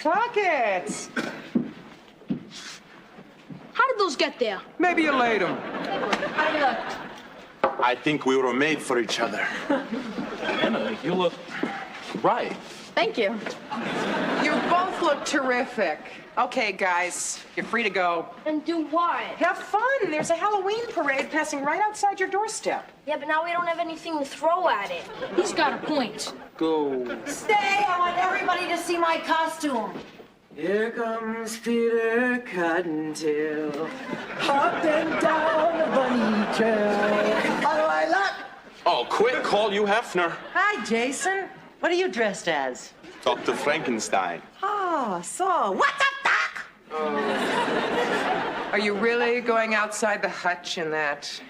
How did those get there? Maybe you laid them. How do you look? I think we were made for each other. Emily, you look right. Thank you. You both look terrific. Okay, guys, you're free to go. And do what? Have fun. There's a Halloween parade passing right outside your doorstep. Yeah, but now we don't have anything to throw at it. He's got a point. Go. Stay, I want everybody to see my costume. Here comes Peter Cottontail, hopping down the bunny trail. How do I look? Oh, quick, call you Hefner. Hi, Jason. What are you dressed as? Dr. Frankenstein. Oh, so what's up, Doc? Are you really going outside the hutch in that?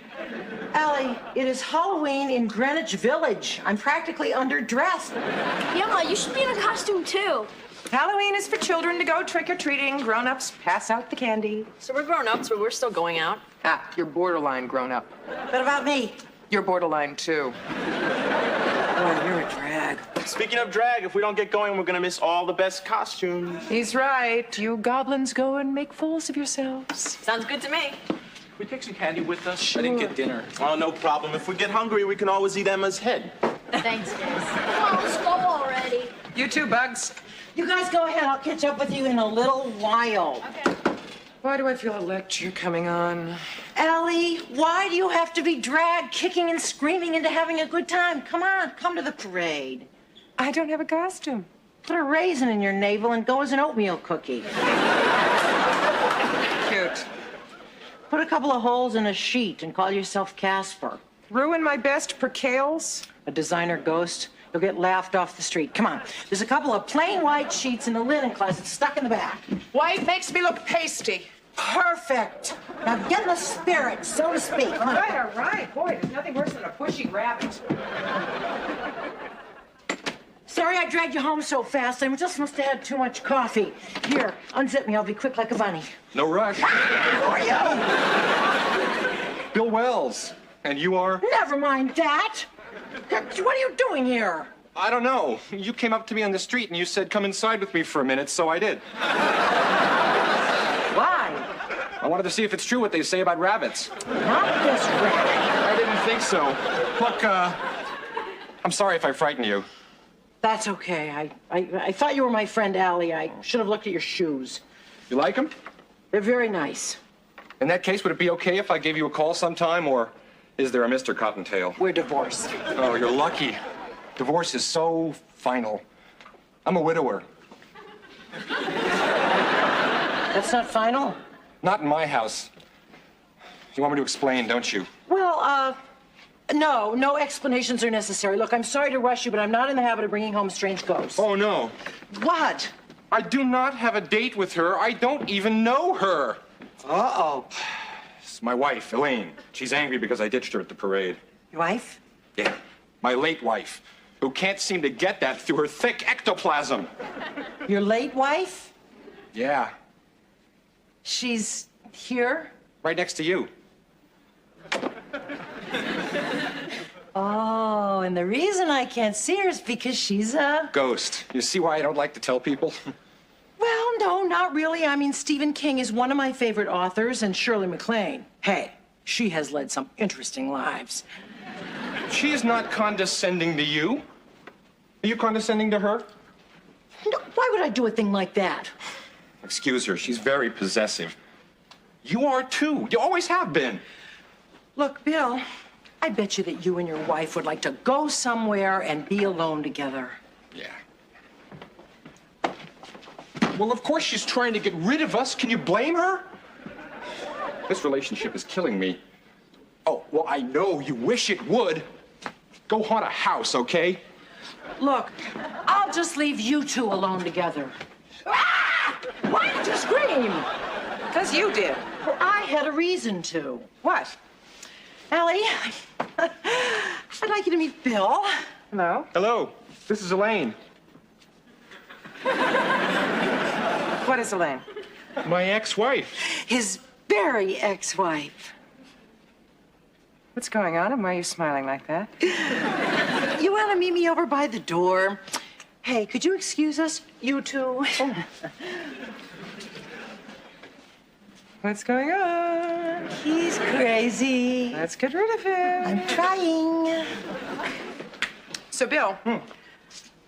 Allie, it is Halloween in Greenwich Village. I'm practically underdressed. Emma, you should be in a costume too. Halloween is for children to go trick-or-treating. Grown-ups pass out the candy. So we're grown-ups, but we're still going out. You're borderline grown-up. What about me? You're borderline, too. Boy, you're a drag. Speaking of drag, if we don't get going, we're gonna miss all the best costumes. He's right. You goblins go and make fools of yourselves. Sounds good to me. We take some candy with us? I didn't get dinner. Oh, no problem. If we get hungry, we can always eat Emma's head. Thanks, guys. Come on, let's go already. You too, Bugs. You guys go ahead. I'll catch up with you in a little while. Okay. Why do I feel a lecture coming on? Allie, why do you have to be dragged kicking and screaming into having a good time? Come on, come to the parade. I don't have a costume. Put a raisin in your navel and go as an oatmeal cookie. Cute. Put a couple of holes in a sheet and call yourself Casper. Ruin my best percales? A designer ghost. You'll get laughed off the street. Come on. There's a couple of plain white sheets in the linen closet stuck in the back. White makes me look pasty. Perfect. Now get in the spirit, so to speak. All right. Boy, there's nothing worse than a pushy rabbit. Sorry I dragged you home so fast. I just must have had too much coffee. Here, unzip me. I'll be quick like a bunny. No rush. Who are you? Bill Wells. And you are? Never mind that. What are you doing here? I don't know. You came up to me on the street and you said, come inside with me for a minute, so I did. Why? I wanted to see if it's true what they say about rabbits. Not this rabbit. I didn't think so. Look, I'm sorry if I frightened you. That's okay. I thought you were my friend Allie. I should have looked at your shoes. You like them? They're very nice. In that case, would it be okay if I gave you a call sometime, or is there a Mr. Cottontail? We're divorced. Oh, you're lucky. Divorce is so final. I'm a widower. That's not final? Not in my house. You want me to explain, don't you? Well, no explanations are necessary. Look, I'm sorry to rush you, but I'm not in the habit of bringing home strange ghosts. Oh, no. What? I do not have a date with her. I don't even know her. Uh-oh. It's my wife, Elaine. She's angry because I ditched her at the parade. Your wife? Yeah, my late wife, who can't seem to get that through her thick ectoplasm. Your late wife? Yeah. She's here? Right next to you. Oh, and the reason I can't see her is because she's a... Ghost. You see why I don't like to tell people? Well, no, not really. I mean, Stephen King is one of my favorite authors, and Shirley MacLaine. Hey, she has led some interesting lives. She is not condescending to you. Are you condescending to her? No, why would I do a thing like that? Excuse her. She's very possessive. You are, too. You always have been. Look, Bill, I bet you that you and your wife would like to go somewhere and be alone together. Yeah. Well, of course she's trying to get rid of us. Can you blame her? This relationship is killing me. Oh, well, I know you wish it would. Go haunt a house, okay? Look, I'll just leave you two alone together. Ah! Why did you scream? Because you did. Well, I had a reason to. What? Allie, I'd like you to meet Bill. Hello? Hello. This is Elaine. What is Elaine? My ex-wife. His very ex-wife. What's going on and why are you smiling like that? You want to meet me over by the door? Hey, could you excuse us, you two? What's going on? He's crazy. Let's get rid of him. I'm trying. So, Bill,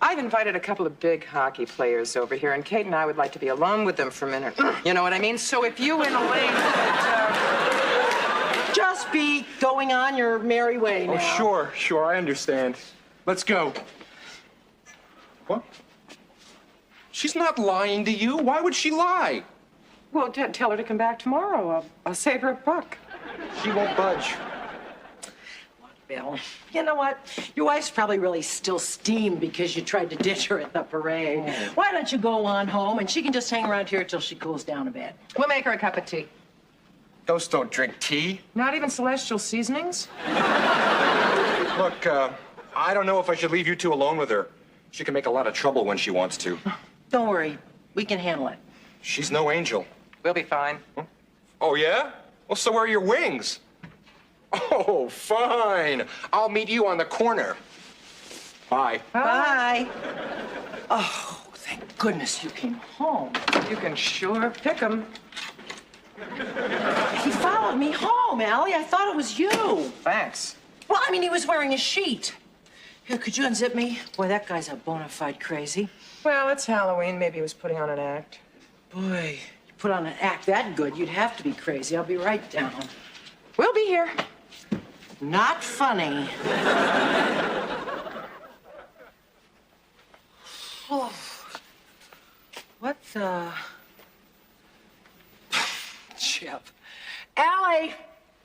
I've invited a couple of big hockey players over here, and Kate and I would like to be alone with them for a minute. You know what I mean? So if you and Elaine Just be going on your merry way now. Oh, sure, I understand. Let's go. What? She's not lying to you. Why would she lie? Well, tell her to come back tomorrow. I'll save her a buck. She won't budge. Bill, you know what? Your wife's probably really still steamed because you tried to ditch her at the parade. Oh. Why don't you go on home and she can just hang around here till she cools down a bit? We'll make her a cup of tea. Ghosts don't drink tea. Not even celestial seasonings? Look, I don't know if I should leave you two alone with her. She can make a lot of trouble when she wants to. Don't worry. We can handle it. She's no angel. We'll be fine. Huh? Oh, yeah? Well, so are your wings. Oh, fine. I'll meet you on the corner. Bye. Bye. Oh, thank goodness you came home. You can sure pick 'em. He followed me home, Allie. I thought it was you. Thanks. Well, I mean, he was wearing a sheet. Here, could you unzip me? Boy, that guy's a bona fide crazy. Well, it's Halloween. Maybe he was putting on an act. Boy, you put on an act that good, you'd have to be crazy. I'll be right down. We'll be here. Not funny. Oh. What the... Chip. Allie!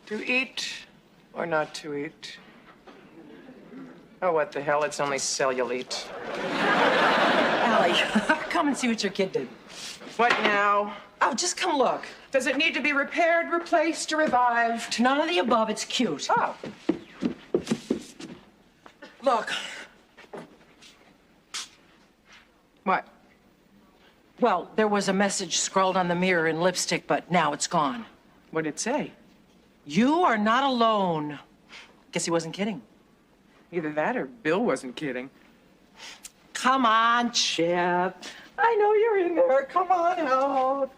To eat or not to eat? Oh, what the hell? It's only cellulite. Allie, come and see what your kid did. What now? Oh, just come look. Does it need to be repaired, replaced, or revived? None of the above. It's cute. Oh. Look. What? Well, there was a message scrawled on the mirror in lipstick, but now it's gone. What did it say? You are not alone. Guess he wasn't kidding. Either that or Bill wasn't kidding. Come on, Chip. I know you're in there. Come on out.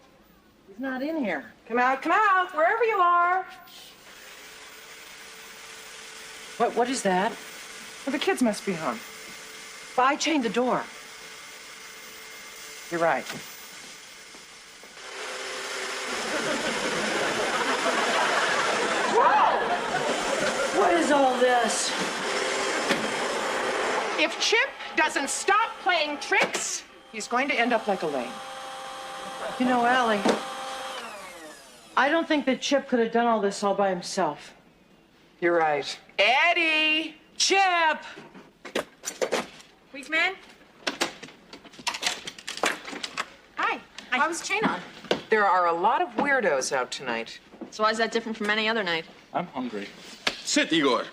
He's not in here. Come out, wherever you are. What is that? Well, the kids must be home. Well, I chained the door. You're right. Whoa! What is all this? If Chip doesn't stop playing tricks, he's going to end up like Elaine. You know, Allie, I don't think that Chip could have done all this all by himself. You're right. Eddie! Chip! Weak man? Hi. How's chain on? There are a lot of weirdos out tonight. So why is that different from any other night? I'm hungry. Sit, Igor.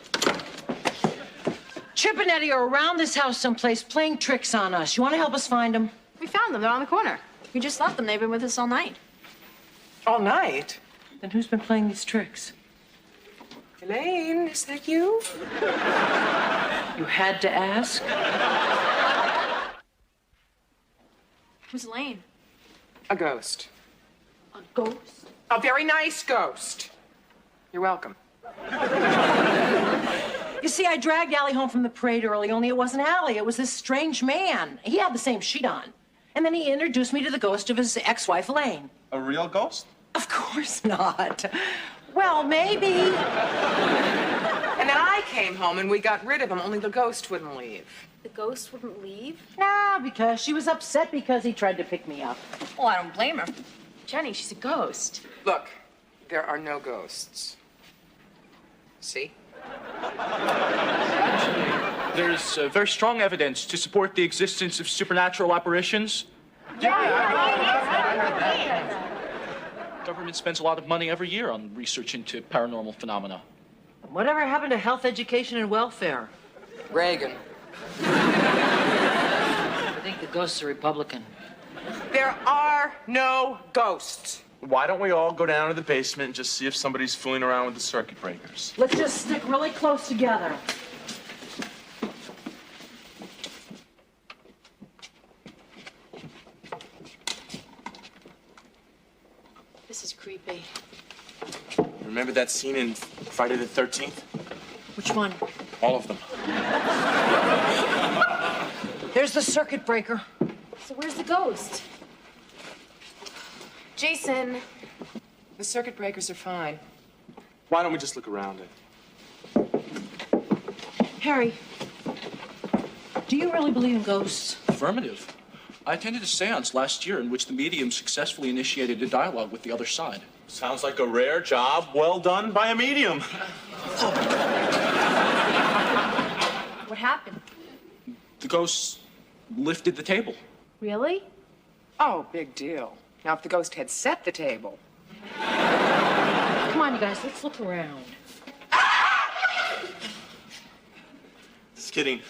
Chip and Eddie are around this house someplace playing tricks on us. You want to help us find them? We found them. They're on the corner. We just left them. They've been with us all night. All night? Then who's been playing these tricks? Elaine, is that you? You had to ask? Who's Elaine? A ghost. A ghost? A very nice ghost. You're welcome. You see, I dragged Allie home from the parade early, only it wasn't Allie. It was this strange man. He had the same sheet on. And then he introduced me to the ghost of his ex-wife, Elaine. A real ghost? Of course not. Well, maybe. And then I came home and we got rid of him, only the ghost wouldn't leave. The ghost wouldn't leave? Nah, because she was upset because he tried to pick me up. Well, I don't blame her. Jenny, she's a ghost. Look, there are no ghosts. See? There's very strong evidence to support the existence of supernatural apparitions. Government spends a lot of money every year on research into paranormal phenomena. Whatever happened to health, education, and welfare? Reagan. I think the ghost's a Republican. There are no ghosts. Why don't we all go down to the basement and just see if somebody's fooling around with the circuit breakers? Let's just stick really close together. This is creepy. Remember that scene in Friday the 13th? Which one? All of them. There's the circuit breaker. So where's the ghost? Jason. The circuit breakers are fine. Why don't we just look around it? Harry, do you really believe in ghosts? Affirmative. I attended a seance last year in which the medium successfully initiated a dialogue with the other side. Sounds like a rare job well done by a medium. What happened? The ghost lifted the table. Really? Oh, big deal. Now, if the ghost had set the table. Come on, you guys, let's look around. Just kidding.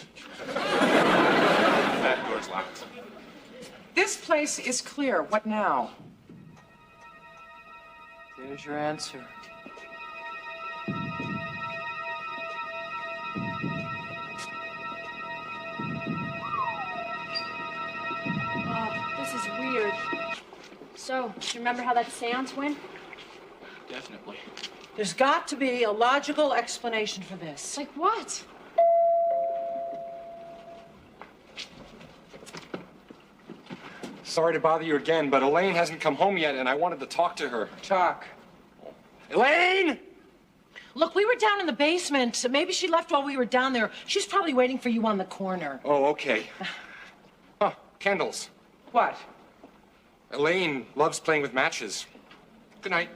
That door's locked. This place is clear. What now? There's your answer. This is weird. So, do you remember how that seance went? Definitely. There's got to be a logical explanation for this. Like what? Sorry to bother you again, but Elaine hasn't come home yet, and I wanted to talk to her. Talk. Elaine! Look, we were down in the basement. Maybe she left while we were down there. She's probably waiting for you on the corner. Oh, okay. Huh, candles. What? Elaine loves playing with matches. Good night.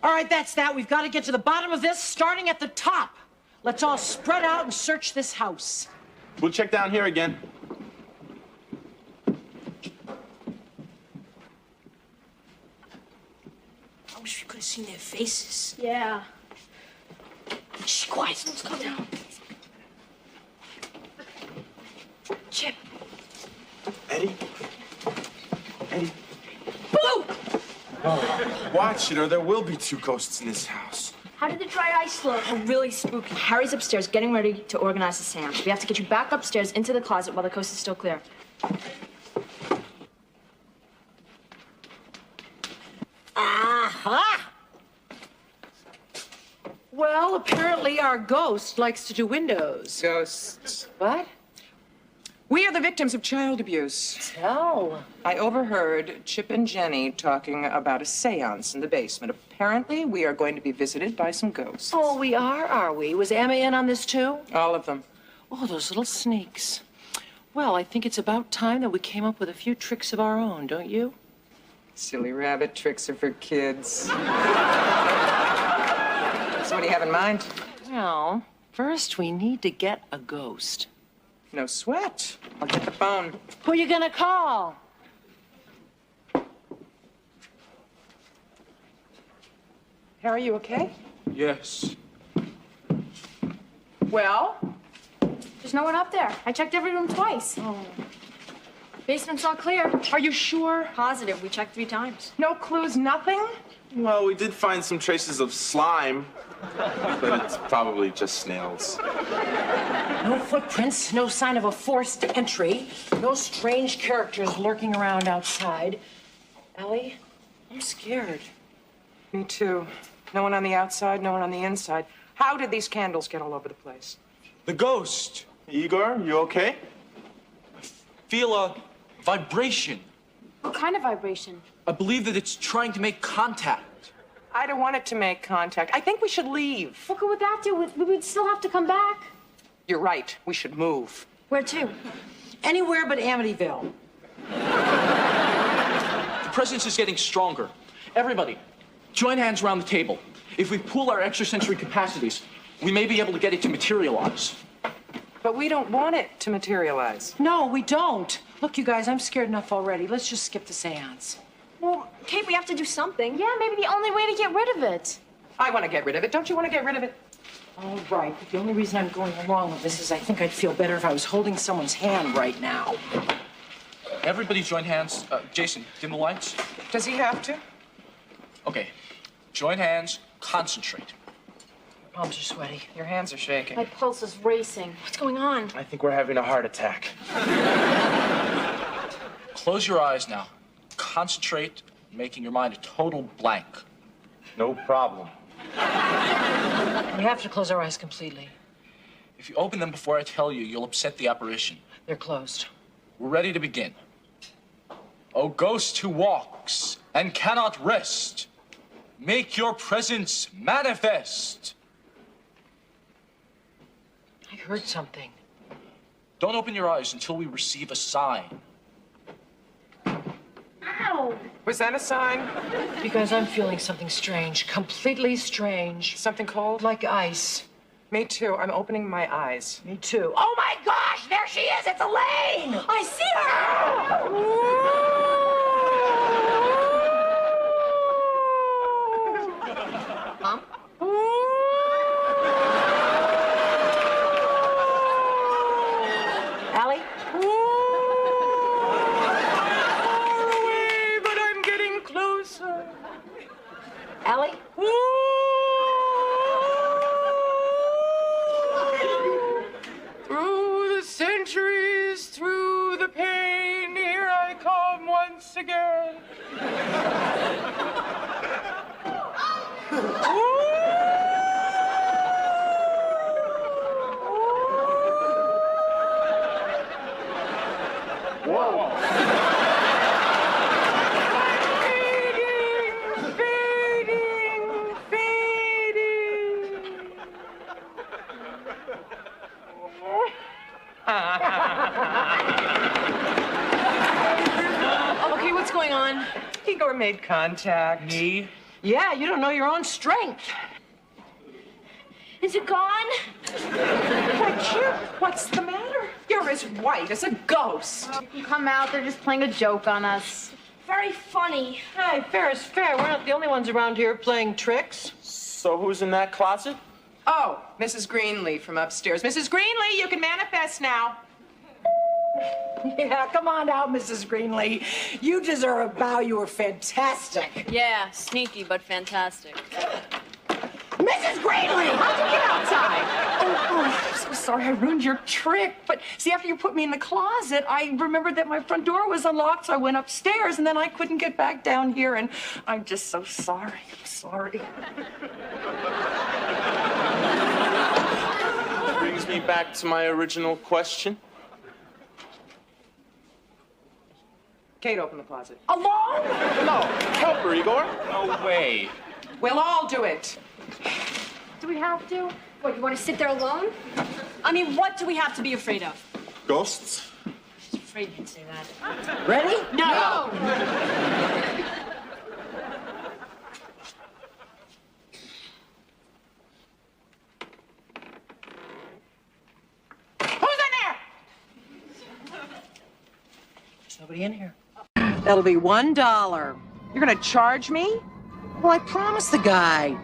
All right, that's that. We've got to get to the bottom of this, starting at the top. Let's all spread out and search this house. We'll check down here again. watching their faces. Yeah. Shh, quiet. Let's go down. Chip. Eddie? Eddie? Boo! Oh, watch it or there will be 2 ghosts in this house. How did the dry ice look? Oh, really spooky. Harry's upstairs getting ready to organize the seance. We have to get you back upstairs into the closet while the coast is still clear. Aha! Well, apparently our ghost likes to do windows. Ghosts. What? We are the victims of child abuse. Tell. I overheard Chip and Jenny talking about a seance in the basement. Apparently, we are going to be visited by some ghosts. Oh, we are we? Was Emma in on this too? All of them. Oh, those little sneaks. Well, I think it's about time that we came up with a few tricks of our own, don't you? Silly rabbit tricks are for kids. So what do you have in mind? Well, first we need to get a ghost. No sweat. I'll get the phone. Who are you gonna call? Harry, you okay? Yes. Well? There's no one up there. I checked every room twice. Oh. Basement's all clear. Are you sure? Positive. We checked 3 times. No clues, nothing? Well, we did find some traces of slime, but it's probably just snails. No footprints, no sign of a forced entry, no strange characters lurking around outside. Allie, I'm scared. Me too. No one on the outside, no one on the inside. How did these candles get all over the place? The ghost. Igor, you okay? Feel a vibration. What kind of vibration? I believe that it's trying to make contact. I don't want it to make contact. I think we should leave. What would that do? We'd still have to come back. You're right. We should move. Where to? Anywhere but Amityville. The presence is getting stronger. Everybody, join hands around the table. If we pool our extrasensory capacities, we may be able to get it to materialize. But we don't want it to materialize. No, we don't. Look, you guys, I'm scared enough already. Let's just skip the seance. Well, Kate, we have to do something. Yeah, maybe the only way to get rid of it. I want to get rid of it. Don't you want to get rid of it? All right, but the only reason I'm going along with this is I think I'd feel better if I was holding someone's hand right now. Everybody join hands. Jason, dim the lights. Does he have to? Okay. Join hands, concentrate. Palms are sweaty. Your hands are shaking. My pulse is racing. What's going on? I think we're having a heart attack. Close your eyes now. Concentrate, making your mind a total blank. No problem. We have to close our eyes completely. If you open them before I tell you, you'll upset the apparition. They're closed. We're ready to begin. O ghost who walks and cannot rest, make your presence manifest. I heard something. Don't open your eyes until we receive a sign. Ow! Was that a sign? You guys, I'm feeling something strange. Completely strange. Something cold? Like ice. Me too. I'm opening my eyes. Me too. Oh my gosh! There she is! It's Elaine! I see her! Mom? Allie? Far away, but I'm getting closer. Allie? Through the centuries, through the pain, here I come once again. Whoa! Fading, fading. Okay, what's going on? Igor made contact. Me? Yeah, you don't know your own strength. Is it gone? Why, Chip, what's the matter? You're as white as a ghost. Come out, they're just playing a joke on us. very funny. Hey, fair is fair. We're not the only ones around here playing tricks. So who's in that closet? Oh, Mrs. Greenlee from upstairs. Mrs. Greenlee, you can manifest now. Yeah, come on out, Mrs. Greenlee. You deserve a bow. You were fantastic. Yeah, sneaky but fantastic. Mrs. Greenlee, how'd you get outside? Oh, I'm so sorry I ruined your trick. But see, after you put me in the closet, I remembered that my front door was unlocked, so I went upstairs, and then I couldn't get back down here, and I'm just so sorry. I'm sorry. Brings me back to my original question. Kate, open the closet. Alone? No, help her, Igor. No way. We'll all do it. Do we have to? What, you want to sit there alone? I mean, what do we have to be afraid of? Ghosts? I was afraid you'd say that. Ready? No! Who's in there? There's nobody in here. That'll be $1. You're gonna charge me? Well, I promised the guy.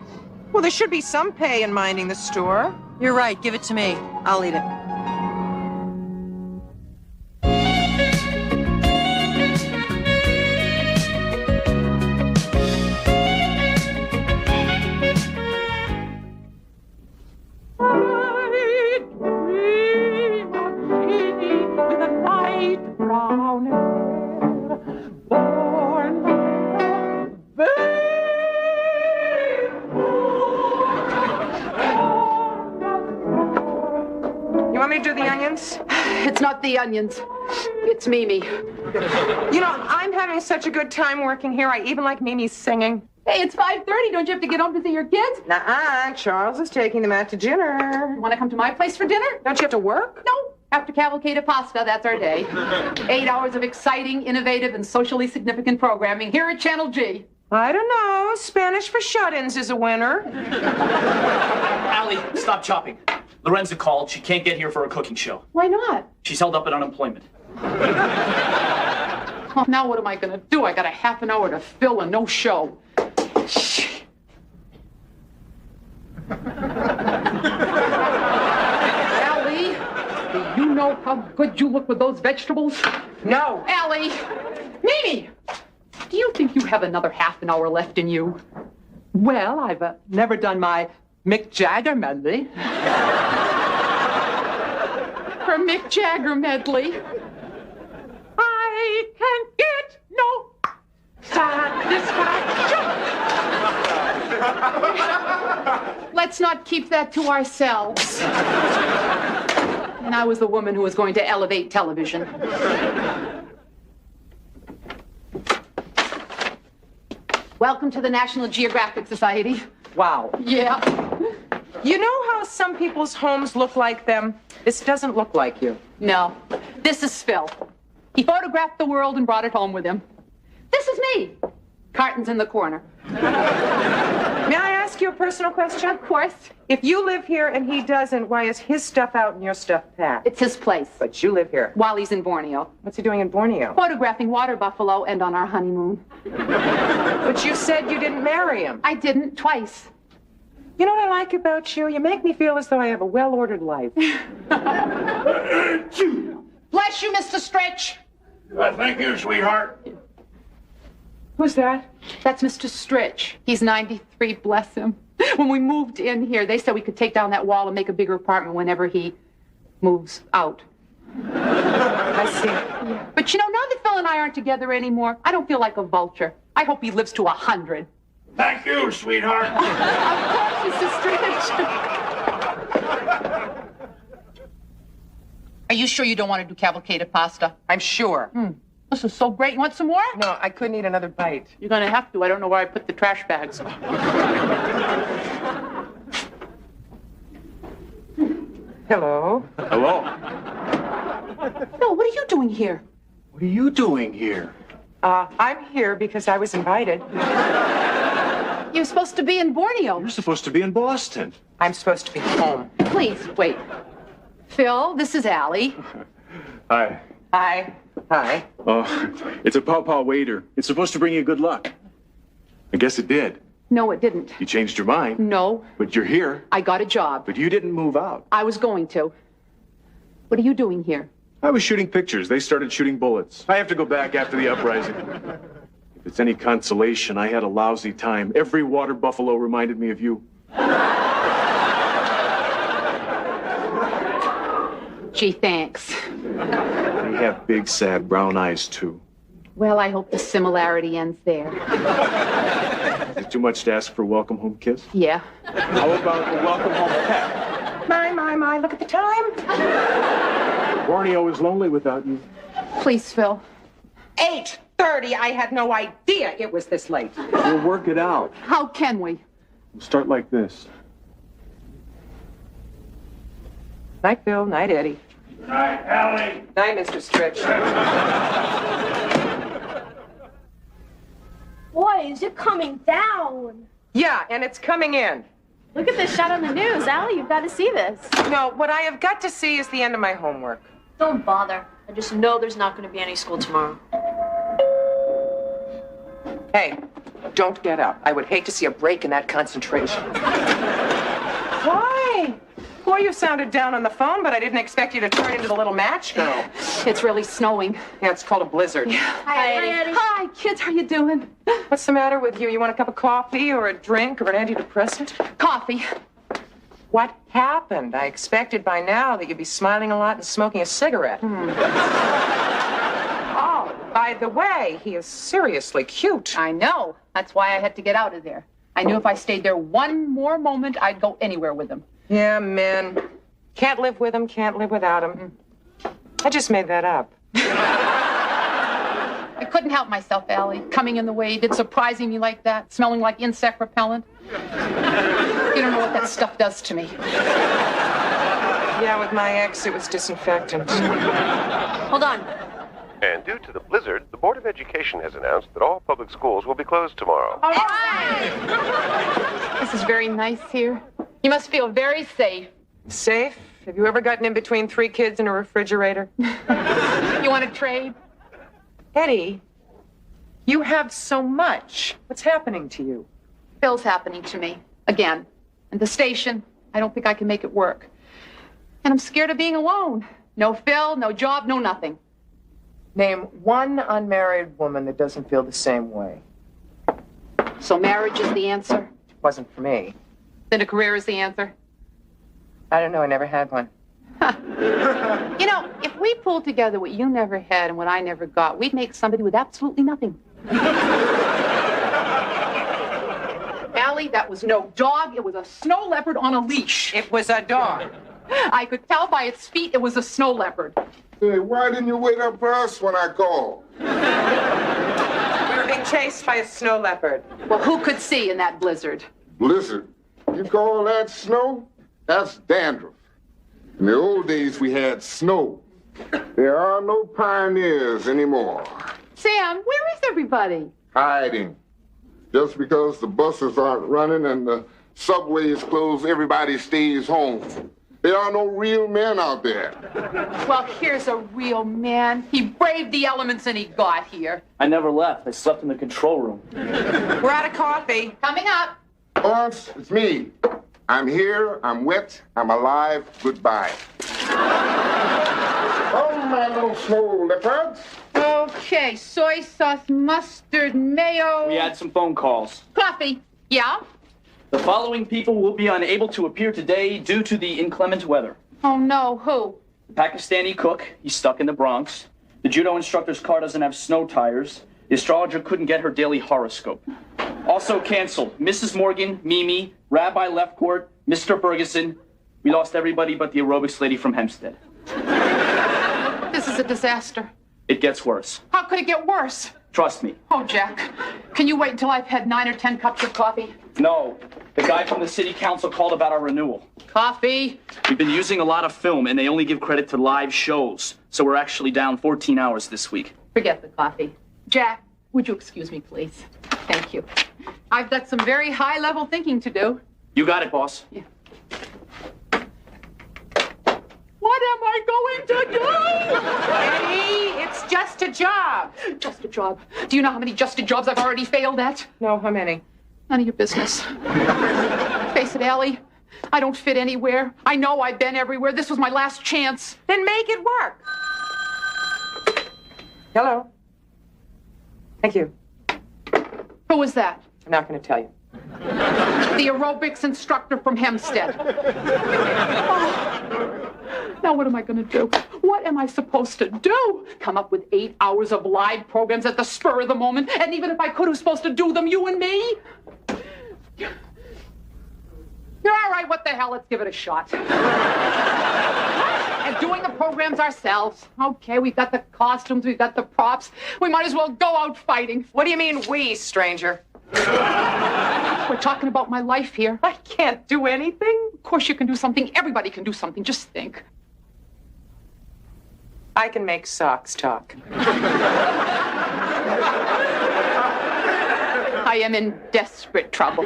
Well, there should be some pay in minding the store. You're right. Give it to me. I'll eat it. With a light brown hair, born You want me to do the onions? It's not the onions. It's Mimi. You know, I'm having such a good time working here. I even like Mimi's singing. Hey, it's 5:30. Don't you have to get home to see your kids? Nuh-uh. Charles is taking them out to dinner. Want to come to my place for dinner? Don't you have to work? No. After cavalcade of pasta, that's our day. 8 hours of exciting, innovative, and socially significant programming here at Channel G. I don't know. Spanish for shut-ins is a winner. Allie, stop chopping. Lorenza called. She can't get here for a cooking show. Why not? She's held up at unemployment. Well, now what am I going to do? I got a half an hour to fill and no show. Allie, do you know how good you look with those vegetables? No. Allie! Mimi! Do you think you have another half an hour left in you? Well, I've never done my Mick Jagger medley. Her Mick Jagger medley. I can get no satisfaction. Let's not keep that to ourselves. And I was the woman who was going to elevate television. Welcome to the National Geographic Society. Wow. Yeah. You know how some people's homes look like them? This doesn't look like you. No, this is Phil. He photographed the world and brought it home with him. This is me. Carton's in the corner. May I ask you a personal question? Of course. If you live here and he doesn't, why is his stuff out and your stuff packed? It's his place. But you live here. While he's in Borneo. What's he doing in Borneo? Photographing water buffalo and on our honeymoon. But you said you didn't marry him. I didn't, twice. You know what I like about you? You make me feel as though I have a well-ordered life. Bless you, Mr. Stretch. Thank you, sweetheart. Who's that? That's Mr. Stretch. He's 93, bless him. When we moved in here, they said we could take down that wall and make a bigger apartment whenever he moves out. I see. Yeah. But you know, now that Phil and I aren't together anymore, I don't feel like a vulture. I hope he lives to 100. Thank you, sweetheart. Of course, Mr. Stretch. Are you sure you don't want to do cavalcade of pasta? I'm sure. This is so great. You want some more? No, I couldn't eat another bite. You're going to have to. I don't know where I put the trash bags. Hello. Hello. Phil, what are you doing here? What are you doing here? I'm here because I was invited. You're supposed to be in Borneo. You're supposed to be in Boston. I'm supposed to be home. Please, wait. Phil, this is Allie. Hi. Hi. Hi. Oh, it's a pawpaw waiter. It's supposed to bring you good luck. I guess it did. No, it didn't. You changed your mind. No. But you're here. I got a job. But you didn't move out. I was going to. What are you doing here? I was shooting pictures. They started shooting bullets. I have to go back after the uprising. If it's any consolation, I had a lousy time. Every water buffalo reminded me of you. Gee, thanks. They have big, sad brown eyes, too. Well, I hope the similarity ends there. Is it too much to ask for a welcome home kiss? Yeah. How about a welcome home pet? My, look at the time. Barney always lonely without you. Please, Phil. 8:30. I had no idea it was this late. We'll work it out. How can we? We'll start like this. Night, Phil. Night, Eddie. Night, Allie. Night, Mr. Stretch. Boy, is it coming down. Yeah, and it's coming in. Look at this shot on the news. Allie, you've got to see this. No, what I have got to see is the end of my homework. Don't bother. I just know there's not going to be any school tomorrow. Hey, don't get up. I would hate to see a break in that concentration. Why? Boy, you sounded down on the phone, but I didn't expect you to turn into the little match girl. It's really snowing. Yeah, it's called a blizzard. Yeah. Hi, Eddie. Hi, kids. How you doing? What's the matter with you? You want a cup of coffee or a drink or an antidepressant? Coffee. What happened? I expected by now that you'd be smiling a lot and smoking a cigarette. Oh, by the way, he is seriously cute. I know. That's why I had to get out of there. I knew if I stayed there one more moment, I'd go anywhere with him. Yeah, men. Can't live with him, can't live without him. I just made that up. I couldn't help myself, Allie. Coming in the way he did, surprising me like that, smelling like insect repellent. You don't know what that stuff does to me. Yeah, with my ex, it was disinfectant. Hold on. And due to the blizzard, the Board of Education has announced that all public schools will be closed tomorrow. All right. This is very nice here. You must feel very safe. Safe? Have you ever gotten in between 3 kids in a refrigerator? You want to trade? Eddie, you have so much. What's happening to you? Phil's happening to me. Again. And the station, I don't think I can make it work. And I'm scared of being alone. No Phil, no job, no nothing. Name one unmarried woman that doesn't feel the same way. So marriage is the answer? Wasn't for me. Then a career is the answer? I don't know, I never had one. You know, if we pulled together what you never had and what I never got, we'd make somebody with absolutely nothing. Allie, that was no dog. It was a snow leopard on a leash. It was a dog. I could tell by its feet it was a snow leopard. Hey, why didn't you wait up for us when I called? We were being chased by a snow leopard. Well, who could see in that blizzard? Blizzard? You call that snow? That's dandruff. In the old days, we had snow. There are no pioneers anymore. Sam, where is everybody? Hiding. Just because the buses aren't running and the subway is closed, everybody stays home. There are no real men out there. Well, here's a real man. He braved the elements and he got here. I never left. I slept in the control room. We're out of coffee. Coming up. Lawrence, it's me. I'm here, I'm wet, I'm alive, goodbye. Oh, my little snow leopards. Okay, soy sauce, mustard, mayo. We had some phone calls. Coffee. Yeah? The following people will be unable to appear today due to the inclement weather. Oh, no. Who? The Pakistani cook, he's stuck in the Bronx. The judo instructor's car doesn't have snow tires. The astrologer couldn't get her daily horoscope. Also canceled, Mrs. Morgan, Mimi, Rabbi Leftcourt, Mr. Ferguson. We lost everybody but the aerobics lady from Hempstead. This is a disaster. It gets worse. How could it get worse? Trust me. Oh, Jack, can you wait until I've had 9 or 10 cups of coffee? No. The guy from the city council called about our renewal. Coffee? We've been using a lot of film, and they only give credit to live shows. So we're actually down 14 hours this week. Forget the coffee. Jack, would you excuse me, please? Thank you. I've got some very high-level thinking to do. You got it, boss. Yeah. What am I going to do? Eddie, it's It's just a job. Just a job. Do you know how many just a jobs I've already failed at? No, how many? None of your business. Face it, Allie. I don't fit anywhere. I know I've been everywhere. This was my last chance. Then make it work. Hello. Thank you. Who was that? I'm not going to tell you. The aerobics instructor from Hempstead. Oh. Now what am I going to do? What am I supposed to do? Come up with 8 hours of live programs at the spur of the moment? And even if I could, who's supposed to do them, you and me? You're all right, what the hell? Let's give it a shot. And doing the programs ourselves. Okay, we've got the costumes, we've got the props. We might as well go out fighting. What do you mean, we, stranger? We're talking about my life here. I can't do anything. Of course you can do something. Everybody can do something. Just think. I can make socks talk. I am in desperate trouble.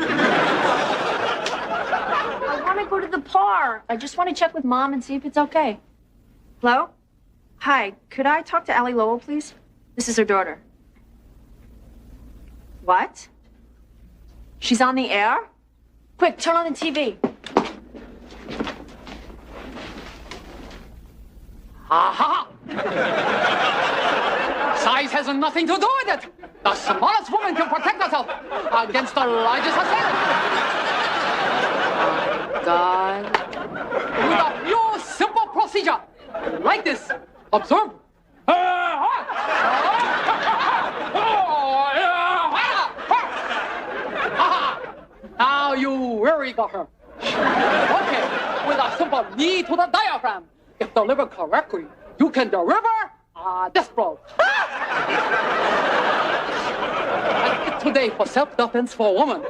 I want to go to the park. I just want to check with Mom and see if it's okay. Hello? Hi, could I talk to Allie Lowell, please? This is her daughter. What? She's on the air? Quick, turn on the TV. Aha! Size has nothing to do with it. The smallest woman can protect herself against the largest assailant. God. With a few simple procedure. Like this. Observe. Now you really got her. Okay, with a simple knee to the diaphragm. If delivered correctly, you can deliver this blow. Today for self-defense for a woman.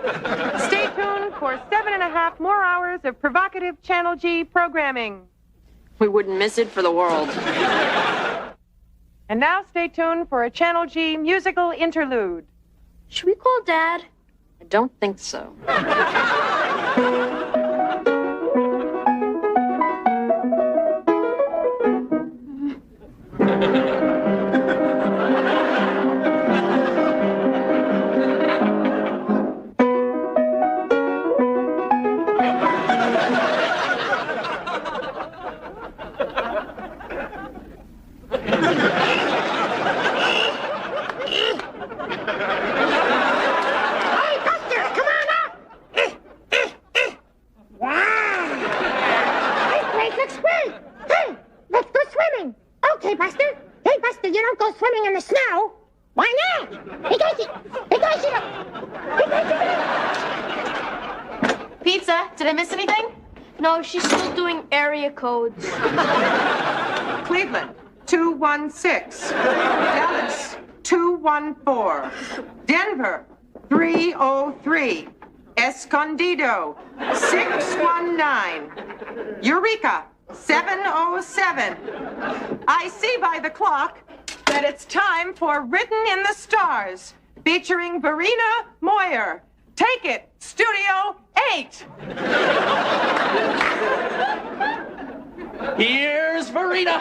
Stay tuned for 7.5 more hours of provocative Channel G programming. We wouldn't miss it for the world. And now stay tuned for a Channel G musical interlude. Should we call Dad? I don't think so. Pizza, did I miss anything? No, she's still doing area codes. Cleveland, 216. Dallas, 214. Denver, 303. Escondido, 619. Eureka, 707. I see by the clock that it's time for Written in the Stars, featuring Verena Moyer. Take it, Studio 8. Here's Verena.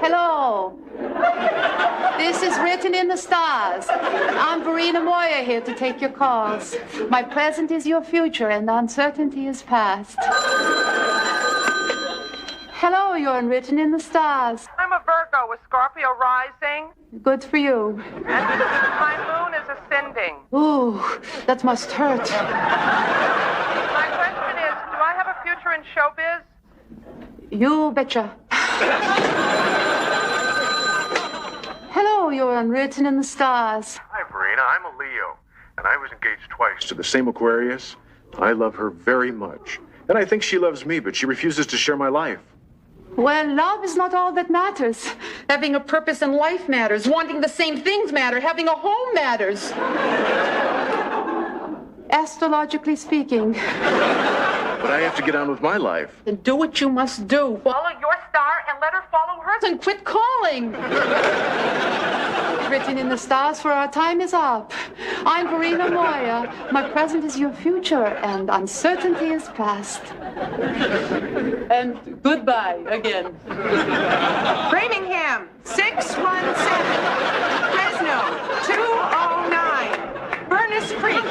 Hello. This is Written in the Stars. I'm Verena Moyer here to take your calls. My present is your future and uncertainty is past. Hello, you're in Written in the Stars. I'm a Virgo with Scorpio rising, Good for you. and my moon is ascending. Ooh, that must hurt. My question is, do I have a future in showbiz? You betcha. Hello, you're on Written in the Stars. Hi, Verena. I'm a Leo, and I was engaged twice to the same Aquarius. I love her very much, and I think she loves me, but she refuses to share my life. Well, love is not all that matters. Having a purpose in life matters. Wanting the same things matter. Having a home matters. Astrologically speaking. But I have to get on with my life. Then do what you must do. Follow your star and let her follow hers. And quit calling. Written in the Stars, for our time is up. I'm Verena Moya. My present is your future, and uncertainty is past. And goodbye again. Framingham, 617. Fresno, 209. Furnace Creek.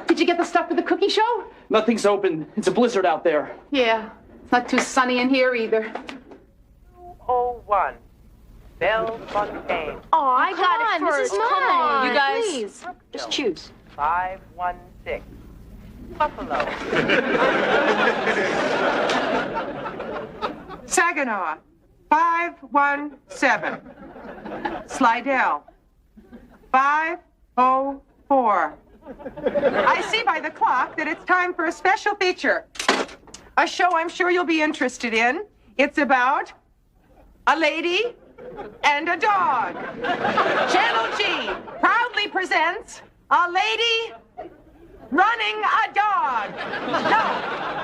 Did you get the stuff for the cookie show? Nothing's open. It's a blizzard out there. Yeah. It's not too sunny in here either. 201. Bellefontaine. Oh, I got it This first. is mine. Come on, You guys, please. just choose. 516. Buffalo. Saginaw, 517. Slidell, 504. I see by the clock that it's time for a special feature. A show I'm sure you'll be interested in. It's about a lady and a dog. Channel G proudly presents A Lady Running a Dog. No,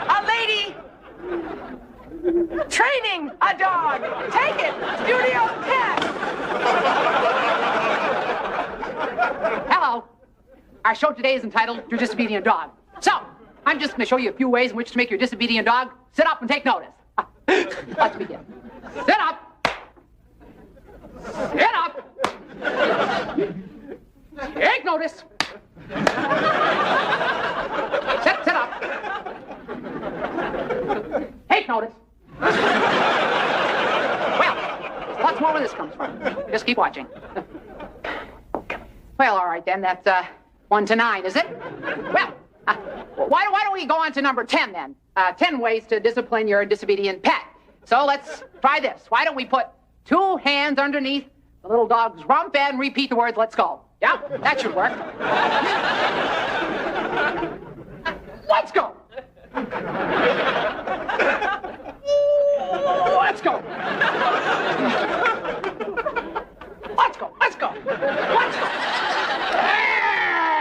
A Lady Training a Dog. Take it, Studio 10. Hello. Our show today is entitled Your Disobedient Dog. So, I'm just going to show you a few ways in which to make your disobedient dog sit up and take notice. Let's begin. Sit up. Sit up. Take notice. Sit up. Take notice. Well, lots more where this comes from. Just keep watching. Well, all right then. That's 1 to 9, is it? Well, why don't we go on to number 10 then? 10 ways to discipline your disobedient pet. So let's try this. Why don't we put 2 hands underneath the little dog's rump and repeat the words, let's go. Yeah, that should work. Let's go. Let's go. Let's go. Let's go. Let's go.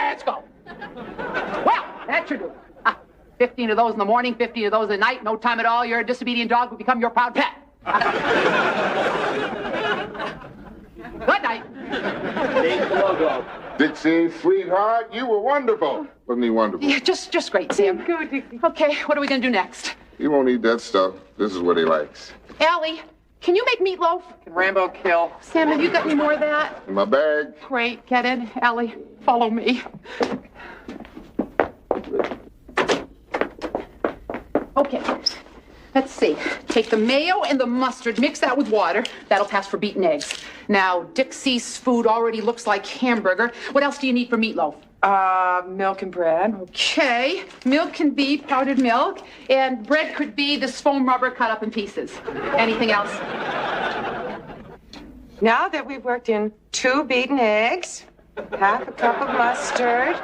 Let's go. Well, that should do it. 15 of those in the morning, 15 of those at night. No time at all, your disobedient dog will become your proud pet. Good night. Big logo. Dixie, sweetheart, you were wonderful. Wasn't he wonderful? Yeah, just great, Sam. Good, Dixie. Okay, what are we going to do next? He won't eat that stuff. This is what he likes. Allie, can you make meatloaf? Can Rambo kill? Sam, have you got any more of that? In my bag. Great, get it. Allie, follow me. Okay, let's see. Take the mayo and the mustard, mix that with water. That'll pass for beaten eggs. Now, Dixie's food already looks like hamburger. What else do you need for meatloaf? Milk and bread. Okay, milk can be powdered milk, and bread could be this foam rubber cut up in pieces. Anything else? Now that we've worked in 2 beaten eggs, half a cup of mustard,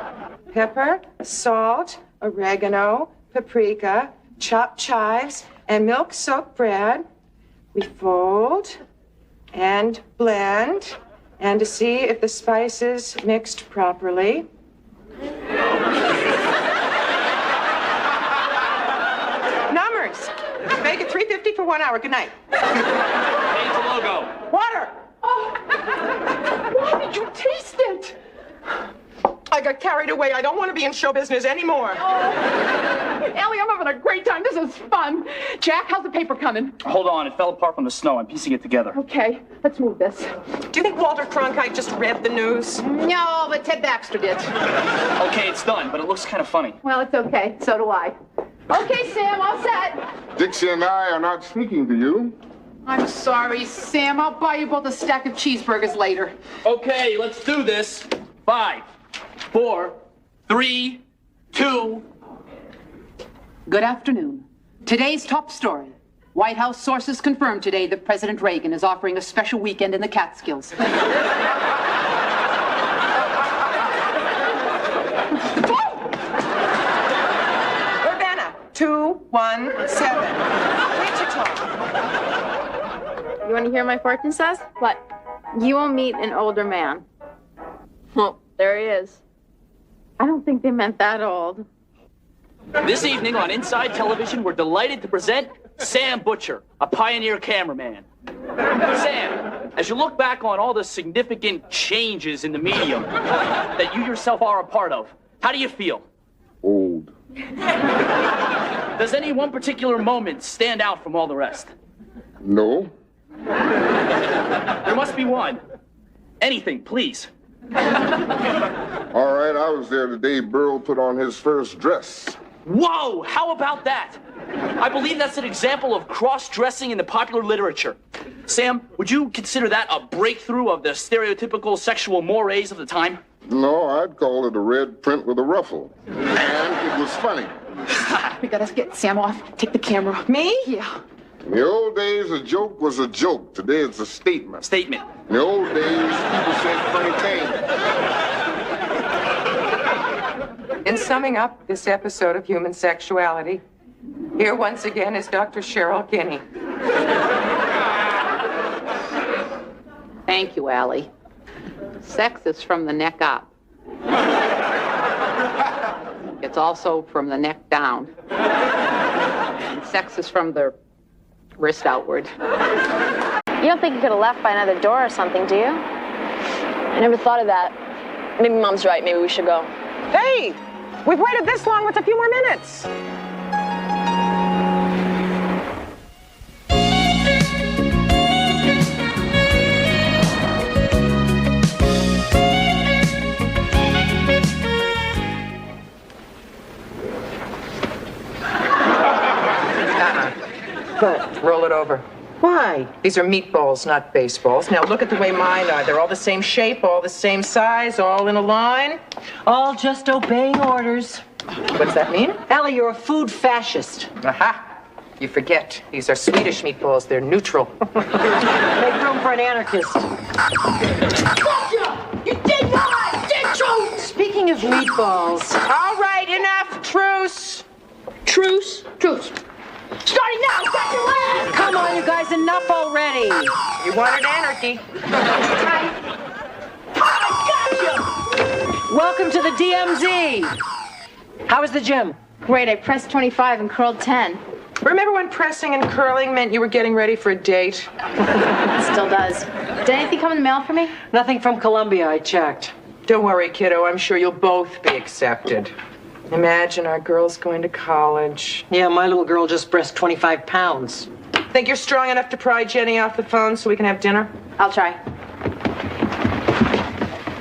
pepper, salt, oregano, paprika, chopped chives, and milk-soaked bread, we fold and blend, and to see if the spices mixed properly. Numbers. Make it $3.50 for 1 hour. Good night. Change the logo. Water. Oh, why did you taste it? I got carried away. I don't want to be in show business anymore. Allie, I'm having a great time. This is fun. Jack, how's the paper coming? Hold on, it fell apart from the snow. I'm piecing it together. Okay, let's move this. Do you think Walter Cronkite just read the news? No, but Ted Baxter did. Okay, it's done, but it looks kind of funny. Well, it's okay. So do I. Okay, Sam, all set. Dixie and I are not speaking to you. I'm sorry, Sam. I'll buy you both a stack of cheeseburgers later. Okay, let's do this. 5, 4, 3, 2. Good afternoon. Today's top story. White House sources confirmed today that President Reagan is offering a special weekend in the Catskills. Urbana, 217. Wichita. You want to hear my fortune says? What? You will meet an older man. Well, there he is. I don't think they meant that old. This evening on Inside Television, we're delighted to present Sam Butcher, a pioneer cameraman. Sam, as you look back on all the significant changes in the medium that you yourself are a part of, how do you feel? Old. Does any one particular moment stand out from all the rest? No. There must be one. Anything, please. All right, I was there the day Burl put on his first dress. Whoa, how about that? I believe that's an example of cross-dressing in the popular literature. Sam, would you consider that a breakthrough of the stereotypical sexual mores of the time? No, I'd call it a red print with a ruffle. And it was funny. We gotta get Sam off. Take the camera. Me? Yeah. In the old days, a joke was a joke. Today, it's a statement. Statement. In the old days, people said funny things. In summing up this episode of Human Sexuality, here once again is Dr. Cheryl Guinea. Thank you, Allie. Sex is from the neck up. It's also from the neck down. And sex is from the wrist outward. You don't think you could have left by another door or something, do you? I never thought of that. Maybe Mom's right. Maybe we should go. Hey! We've waited this long. What's a few more minutes? Roll it over. Why? These are meatballs, not baseballs. Now look at the way mine are. They're all the same shape, all the same size, all in a line. All just obeying orders. What's that mean? Allie, you're a food fascist. Aha! You forget. These are Swedish meatballs. They're neutral. Make room for an anarchist. Gotcha! You did not! Did truth! Speaking of meatballs. All right, enough. Truce. Truce? Truce. Starting now! Got your land! Come on, you guys, enough already. You wanted anarchy. Welcome to the DMZ. How was the gym? Great, I pressed 25 and curled 10. Remember when pressing and curling meant you were getting ready for a date? It still does. Did anything come in the mail for me? Nothing from Columbia, I checked. Don't worry, kiddo. I'm sure you'll both be accepted. Imagine our girls going to college. Yeah, my little girl just pressed 25 pounds. Think you're strong enough to pry Jenny off the phone so we can have dinner? I'll try.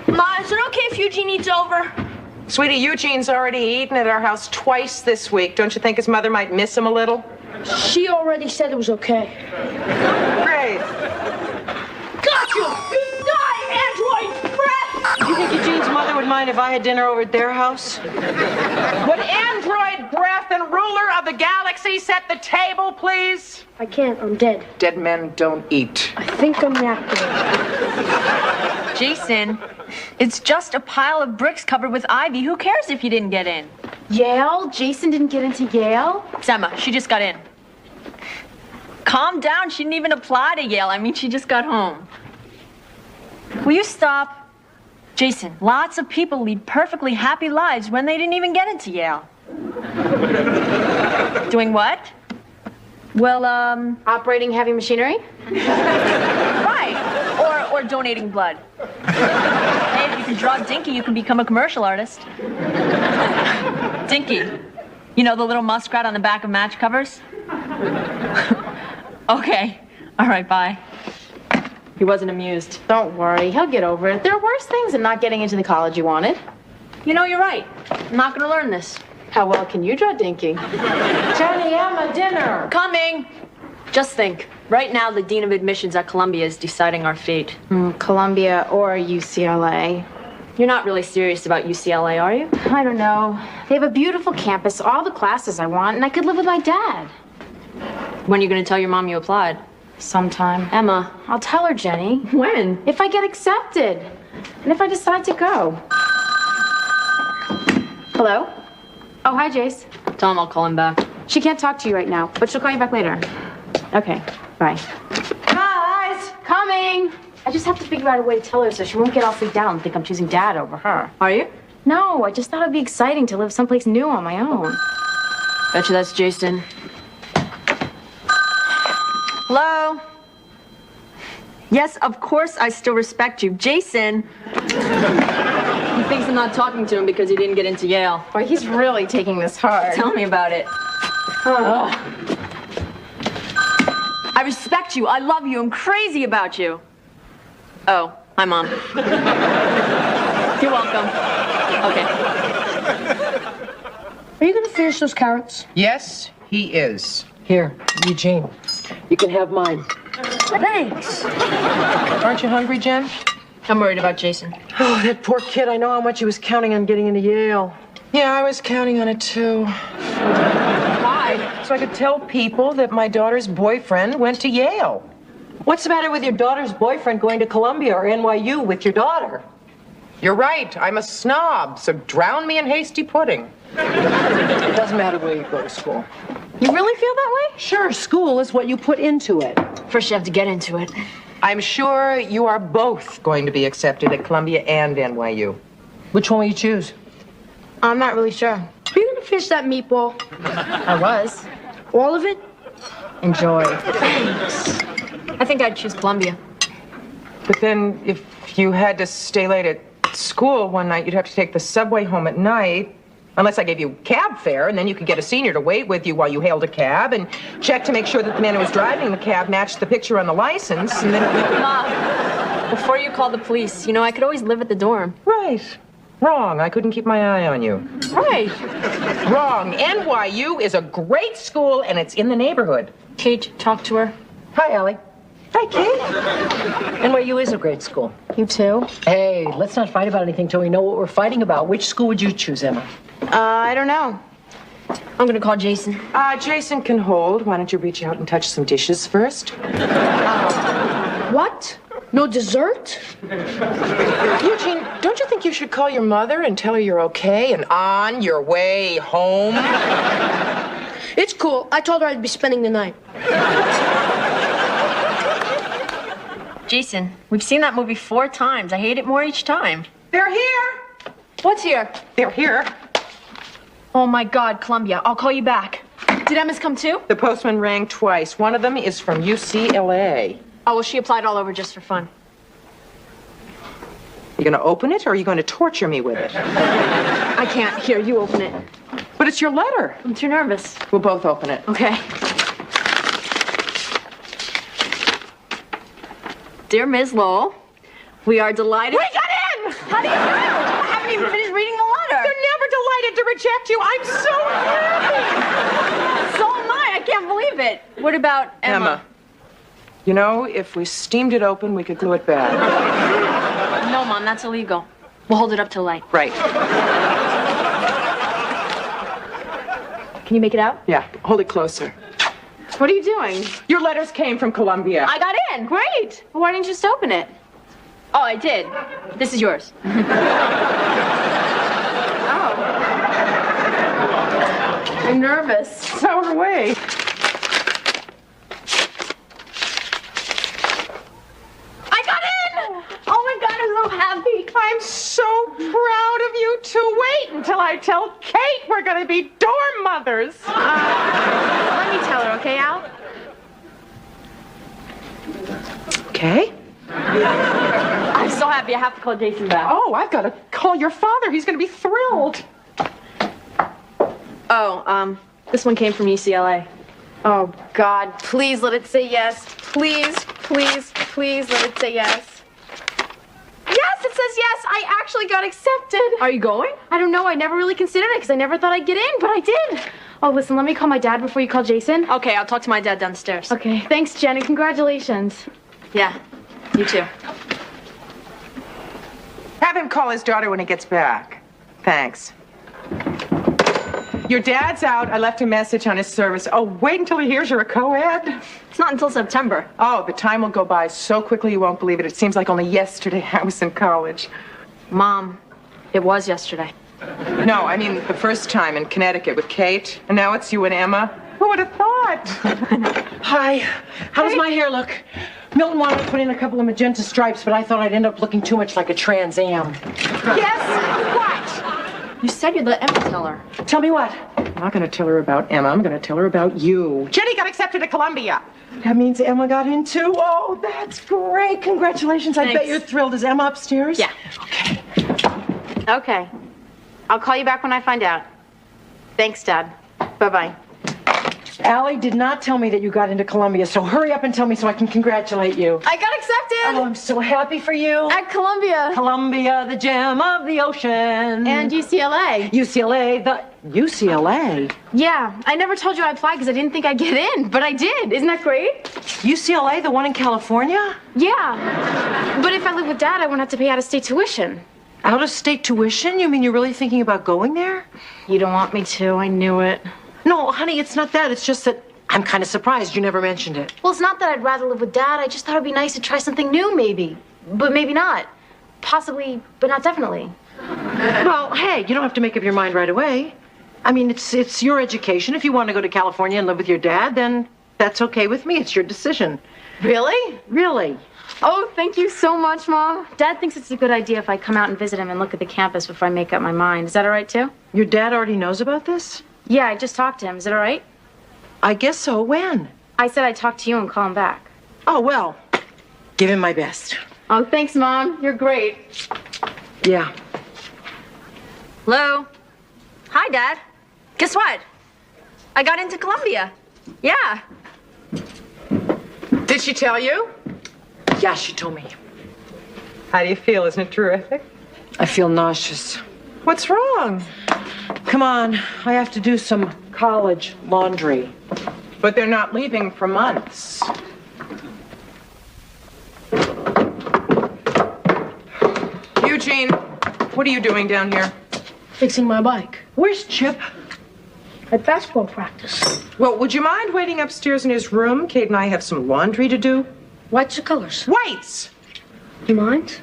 Ma, is it okay if Eugene eats over? Sweetie, Eugene's already eaten at our house twice this week. Don't you think his mother might miss him a little? She already said it was okay. Great. Got you! You die, android breath! Do you think Eugene's mother would mind if I had dinner over at their house? Would android breath and ruler of the galaxy set the table, please? I can't. I'm dead. Dead men don't eat. I think I'm napping. Jason, it's just a pile of bricks covered with ivy. Who cares if you didn't get in? Yale? Jason didn't get into Yale? It's Emma. She just got in. Calm down. She didn't even apply to Yale. I mean, she just got home. Will you stop? Jason, lots of people lead perfectly happy lives when they didn't even get into Yale. Doing what? Well, Operating heavy machinery? Right. Or donating blood. Hey, if you can draw Dinky, you can become a commercial artist. Dinky. You know the little muskrat on the back of match covers? Okay. All right, bye. He wasn't amused. Don't worry, he'll get over it. There are worse things than not getting into the college you wanted. You know, you're right. I'm not gonna learn this. How well can you draw Dinky? Jenny, Emma, dinner. Coming. Just think. Right now, the Dean of Admissions at Columbia is deciding our fate. Columbia or UCLA. You're not really serious about UCLA, are you? I don't know. They have a beautiful campus, all the classes I want, and I could live with my dad. When are you gonna tell your mom you applied? Sometime. Emma. I'll tell her, Jenny. When? If I get accepted. And if I decide to go. Hello? Oh, hi, Jace. Tell him I'll call him back. She can't talk to you right now, but she'll call you back later. Okay, bye. Guys, coming! I just have to figure out a way to tell her so she won't get all freaked out and think I'm choosing Dad over her. Are you? No, I just thought it'd be exciting to live someplace new on my own. Bet you that's Jason. Hello? Yes, of course I still respect you. Jason. He thinks I'm not talking to him because he didn't get into Yale. Boy, he's really taking this hard. Tell me about it. I respect you. I love you. I'm crazy about you. Oh, hi, Mom. You're welcome. Okay. Are you going to finish those carrots? Yes, he is. Here, Eugene. You can have mine. Thanks. Aren't you hungry, Jen? I'm worried about Jason. Oh, that poor kid. I know how much he was counting on getting into Yale. Yeah, I was counting on it too. Why? So I could tell people that my daughter's boyfriend went to Yale. What's the matter with your daughter's boyfriend going to Columbia or NYU with your daughter? You're right. I'm a snob, so drown me in hasty pudding. It doesn't matter where you go to school. You really feel that way? Sure, school is what you put into it. First, you have to get into it. I'm sure you are both going to be accepted at Columbia and NYU. Which one will you choose? I'm not really sure. Are you gonna finish that meatball? I was. All of it? Enjoy. Thanks. I think I'd choose Columbia. But then if you had to stay late at school one night, you'd have to take the subway home at night. Unless I gave you cab fare, and then you could get a senior to wait with you while you hailed a cab and check to make sure that the man who was driving the cab matched the picture on the license, and then... Mom, before you call the police, you know, I could always live at the dorm. Right. Wrong. I couldn't keep my eye on you. Right. Wrong. NYU is a great school, and it's in the neighborhood. Kate, talk to her. Hi, Allie. Hi, Kate. NYU is a great school. You too? Hey, let's not fight about anything till we know what we're fighting about. Which school would you choose, Emma? I don't know. I'm gonna call Jason. Jason can hold. Why don't you reach out and touch some dishes first? What? No dessert? Eugene, don't you think you should call your mother and tell her you're okay and on your way home? It's cool. I told her I'd be spending the night. Jason, we've seen that movie 4 times. I hate it more each time. They're here. What's here? They're here. Oh my God, Columbia. I'll call you back. Did Emma's come too? The postman rang twice. One of them is from UCLA. Oh, well, she applied all over just for fun. You gonna open it, or are you going to torture me with it? I can't. Here, you open it. But it's your letter. I'm too nervous. We'll both open it. Okay. Dear Ms. Lowell, we are delighted... We got in! How do you know? I haven't even finished reading the letter. They're never delighted to reject you. I'm so happy. So am I. I can't believe it. What about Emma? You know, if we steamed it open, we could glue it back. No, Mom, that's illegal. We'll hold it up till light. Right. Can you make it out? Yeah, hold it closer. What are you doing? Your letters came from Columbia. I got in. Great. Why didn't you just open it? Oh, I did. This is yours. Oh. I'm nervous. So are we. I got in! Oh my God, I'm so happy. I'm so proud of you two. Wait until I tell Kate we're going to be dorm mothers. Let me tell her, okay, Al? Okay. I'm so happy. I have to call Jason back. Oh, I've got to call your father. He's going to be thrilled. Oh, this one came from UCLA. Oh, God, please let it say yes. Please, please, please let it say yes. Yes, it says yes. I actually got accepted. Are you going? I don't know. I never really considered it because I never thought I'd get in, but I did. Oh, listen, let me call my dad before you call Jason. Okay, I'll talk to my dad downstairs. Okay, thanks, Jen, and congratulations. Yeah, you too. Have him call his daughter when he gets back. Thanks. Your dad's out. I left a message on his service. Oh, wait until he hears you're a co-ed. It's not until September. Oh, the time will go by so quickly you won't believe it. It seems like only yesterday I was in college. Mom, it was yesterday. No, I mean the first time in Connecticut with Kate. And now it's you and Emma. Who would have thought? Hi. How does my hair look? Milton wanted to put in a couple of magenta stripes, but I thought I'd end up looking too much like a Trans Am. Yes? What? You said you'd let Emma tell her. Tell me what? I'm not going to tell her about Emma. I'm going to tell her about you. Jenny got accepted to Columbia. That means Emma got in too. Oh, that's great. Congratulations. I bet you're thrilled. Is Emma upstairs? Yeah. Okay. Okay. I'll call you back when I find out. Thanks, Dad. Bye-bye. Allie did not tell me that you got into Columbia, so hurry up and tell me so I can congratulate you. I got accepted! Oh, I'm so happy for you. At Columbia. Columbia, the gem of the ocean. And UCLA. UCLA? Yeah, I never told you I applied because I didn't think I'd get in, but I did. Isn't that great? UCLA, the one in California? Yeah. But if I live with Dad, I won't have to pay out-of-state tuition. Out-of-state tuition? You mean you're really thinking about going there? You don't want me to. I knew it. No, honey, it's not that. It's just that I'm kind of surprised you never mentioned it. Well, it's not that I'd rather live with Dad. I just thought it'd be nice to try something new, maybe. But maybe not. Possibly, but not definitely. Well, hey, you don't have to make up your mind right away. I mean, it's your education. If you want to go to California and live with your dad, then that's okay with me. It's your decision. Really? Really. Oh, thank you so much, Mom. Dad thinks it's a good idea if I come out and visit him and look at the campus before I make up my mind. Is that all right, too? Your dad already knows about this? Yeah, I just talked to him. Is it all right? I guess so. When? I said I'd talk to you and call him back. Oh, well, give him my best. Oh, thanks, Mom. You're great. Yeah. Hello? Hi, Dad. Guess what? I got into Columbia. Yeah. Did she tell you? Yeah, she told me. How do you feel? Isn't it terrific? I feel nauseous. What's wrong? Come on, I have to do some college laundry. But they're not leaving for months. Eugene, what are you doing down here? Fixing my bike. Where's Chip? At basketball practice. Well, would you mind waiting upstairs in his room? Kate and I have some laundry to do. Whites or colors? Whites! You mind?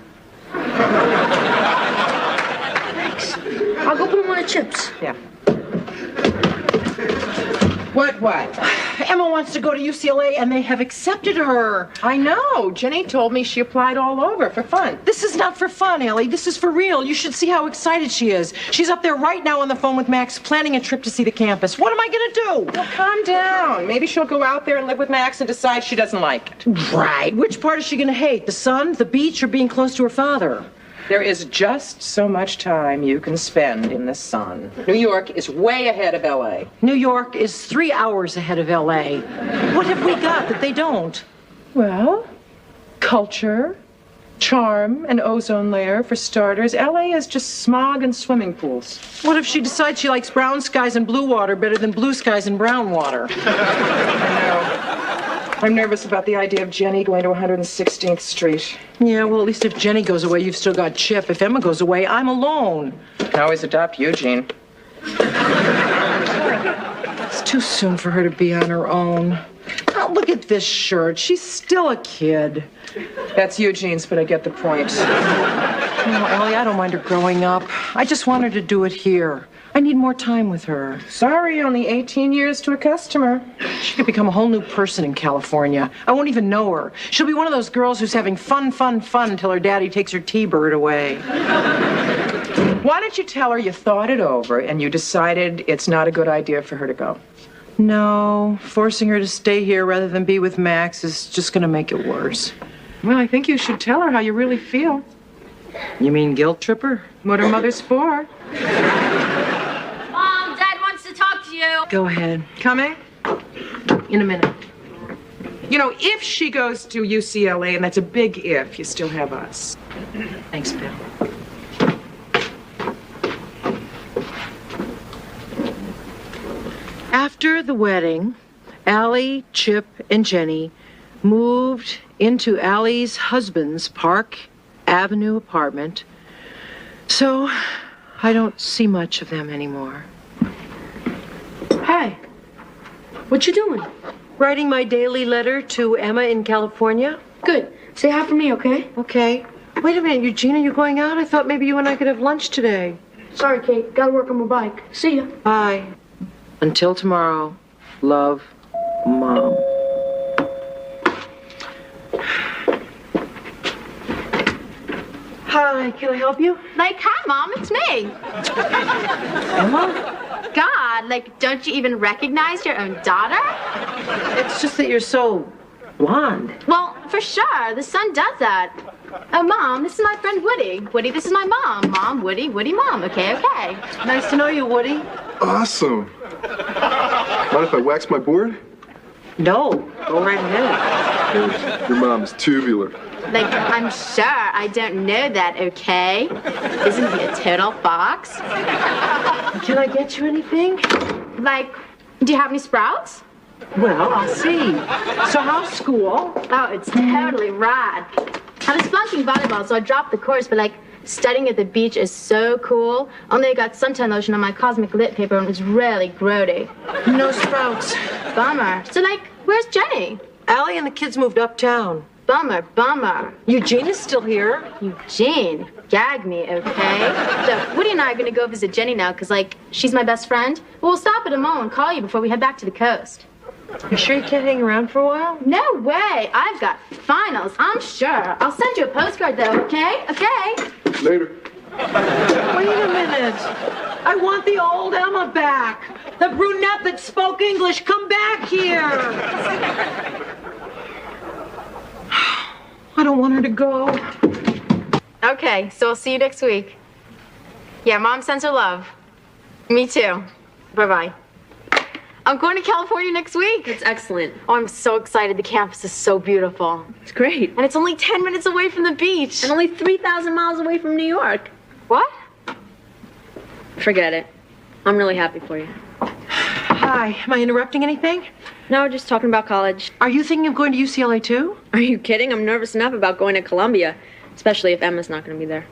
Thanks. I'll go put them on the chips. Yeah. What? Emma wants to go to UCLA and they have accepted her. I know. Jenny told me she applied all over for fun. This is not for fun, Allie. This is for real. You should see how excited she is. She's up there right now on the phone with Max, planning a trip to see the campus. What am I going to do? Well, calm down. Maybe she'll go out there and live with Max and decide she doesn't like it. Right. Which part is she going to hate? The sun, the beach, or being close to her father? There is just so much time you can spend in the sun. New York is way ahead of L.A. New York is 3 hours ahead of L.A. What have we got that they don't? Well, culture, charm, an ozone layer for starters. L.A. is just smog and swimming pools. What if she decides she likes brown skies and blue water better than blue skies and brown water? I know. I'm nervous about the idea of Jenny going to 116th Street. Yeah, well, at least if Jenny goes away, you've still got Chip. If Emma goes away, I'm alone. I can always adopt Eugene. It's too soon for her to be on her own. Oh, look at this shirt. She's still a kid. That's Eugene's, but I get the point. No, Allie, I don't mind her growing up. I just want her to do it here. I need more time with her. Sorry, only 18 years to a customer. She could become a whole new person in California. I won't even know her. She'll be one of those girls who's having fun until her daddy takes her T-bird away. Why don't you tell her you thought it over and you decided it's not a good idea for her to go? No, forcing her to stay here rather than be with Max is just going to make it worse. Well, I think you should tell her how you really feel. You mean guilt trip her? What are mothers for? Mom, Dad wants to talk to you. Go ahead. Coming? In a minute. You know, if she goes to UCLA, and that's a big if, you still have us. Thanks, Bill. After the wedding, Allie, Chip, and Jenny moved into Allie's husband's Park Avenue apartment, so I don't see much of them anymore. Hey, what you doing? Writing my daily letter to Emma in California. Good. Say hi for me, okay? Okay. Wait a minute, Eugene, are you going out? I thought maybe you and I could have lunch today. Sorry, Kate. Gotta work on my bike. See ya. Bye. Until tomorrow, love, Mom. Hi, can I help you? Like, hi, Mom, it's me. Emma? God, like, don't you even recognize your own daughter? It's just that you're so Blonde? Well, for sure. The sun does that. Oh, Mom, this is my friend Woody. Woody, this is my mom. Mom, Woody, Woody, Mom. Okay, okay. Nice to know you, Woody. Awesome. Mind if I wax my board? No, go right ahead. Your mom's tubular. Like, I'm sure I don't know that, okay? Isn't he a total fox? Can I get you anything? Like, do you have any sprouts? Well, I'll see. So how's school? Oh, it's totally rad. I was flunking volleyball, so I dropped the course, but like, studying at the beach is so cool. Only I got suntan lotion on my cosmic lit paper and it was really grody. No sprouts. Bummer. So like, where's Jenny? Allie and the kids moved uptown. Bummer, bummer. Eugene is still here. Eugene, gag me, okay? So Woody and I are gonna go visit Jenny now, cause like, she's my best friend. But we'll stop at a mall and call you before we head back to the coast. You sure you can't hang around for a while? No way. I've got finals, I'm sure. I'll send you a postcard though, okay? Okay? Later. Wait a minute. I want the old Emma back. The brunette that spoke English. Come back here. I don't want her to go. Okay, so I'll see you next week. Yeah, Mom sends her love. Me too. Bye-bye. I'm going to California next week. That's excellent. Oh, I'm so excited. The campus is so beautiful. It's great. And it's only 10 minutes away from the beach. And only 3,000 miles away from New York. What? Forget it. I'm really happy for you. Hi, am I interrupting anything? No, just talking about college. Are you thinking of going to UCLA too? Are you kidding? I'm nervous enough about going to Columbia, especially if Emma's not going to be there.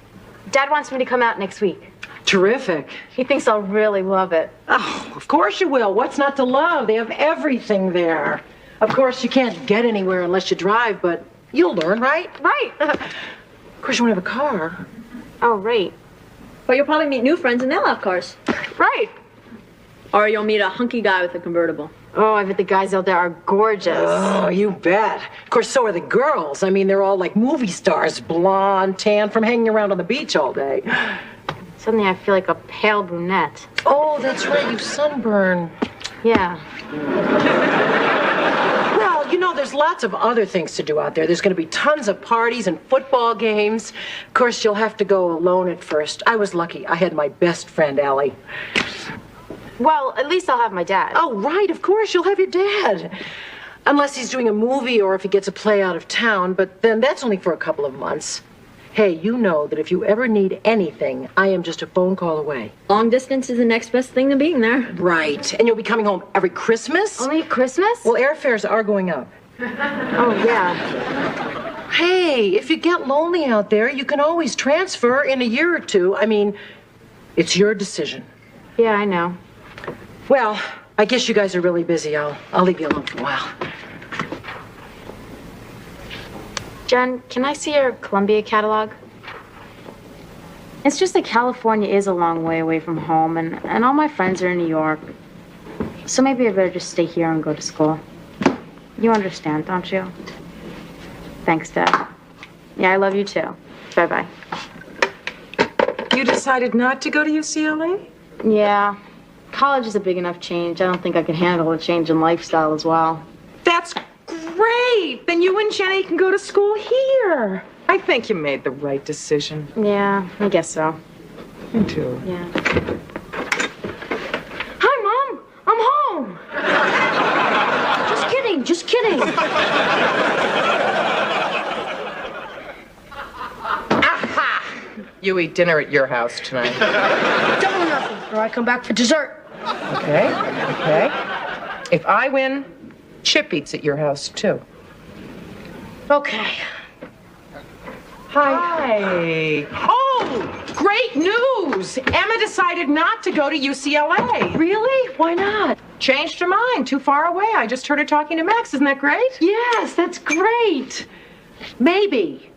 Dad wants me to come out next week. Terrific. He thinks I'll really love it. Oh, of course you will. What's not to love? They have everything there. Of course, you can't get anywhere unless you drive, but you'll learn, right? Right. Of course, you won't have a car. Oh, right. But you'll probably meet new friends and they'll have cars. Right. Or you'll meet a hunky guy with a convertible. Oh, I bet the guys out there are gorgeous. Oh, you bet. Of course, so are the girls. I mean, they're all like movie stars, blonde, tan, from hanging around on the beach all day. Suddenly I feel like a pale brunette. Oh, that's right, you sunburn. Yeah. Well, you know, there's lots of other things to do out there. There's going to be tons of parties and football games. Of course, you'll have to go alone at first. I was lucky. I had my best friend, Allie. Well, at least I'll have my dad. Oh, right, of course, you'll have your dad. Unless he's doing a movie or if he gets a play out of town, but then that's only for a couple of months. Hey, you know that if you ever need anything, I am just a phone call away. Long distance is the next best thing to being there. Right. And you'll be coming home every Christmas? Only Christmas? Well, airfares are going up. Oh, yeah. Hey, if you get lonely out there, you can always transfer in a year or two. I mean, it's your decision. Yeah, I know. Well, I guess you guys are really busy. I'll leave you alone for a while. Jen, can I see your Columbia catalog? It's just that California is a long way away from home, and all my friends are in New York. So maybe I better just stay here and go to school. You understand, don't you? Thanks, Dad. Yeah, I love you too. Bye-bye. You decided not to go to UCLA? Yeah. College is a big enough change. I don't think I can handle a change in lifestyle as well. That's great. Then you and Jenny can go to school here. I think you made the right decision. Yeah, I guess so. Me too. Yeah. Hi, Mom. I'm home. Just kidding, just kidding. Aha! You eat dinner at your house tonight. Double nothing, or I come back for dessert. Okay, okay. If I win, Chip eats at your house, too. Okay. Hi. Oh, great news! Emma decided not to go to UCLA. Really? Why not? Changed her mind. Too far away. I just heard her talking to Max. Isn't that great? Yes, that's great. Maybe.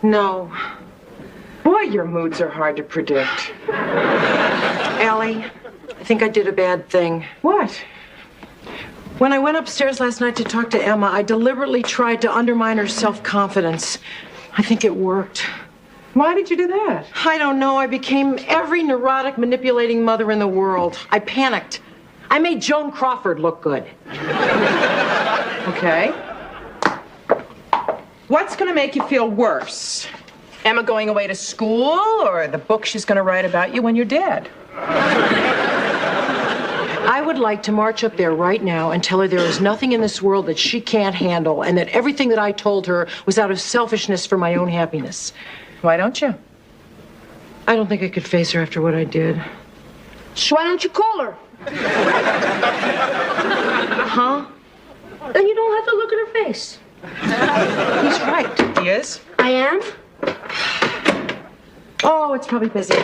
No. Boy, your moods are hard to predict. Allie, I think I did a bad thing. What? When I went upstairs last night to talk to Emma, I deliberately tried to undermine her self-confidence. I think it worked. Why did you do that? I don't know. I became every neurotic, manipulating mother in the world. I panicked. I made Joan Crawford look good. Okay. What's going to make you feel worse? Emma going away to school or the book she's going to write about you when you're dead? I would like to march up there right now and tell her there is nothing in this world that she can't handle and that everything that I told her was out of selfishness for my own happiness. Why don't you? I don't think I could face her after what I did. So why don't you call her? Huh? Then you don't have to look at her face. He's right. He is? I am? Oh, it's probably busy.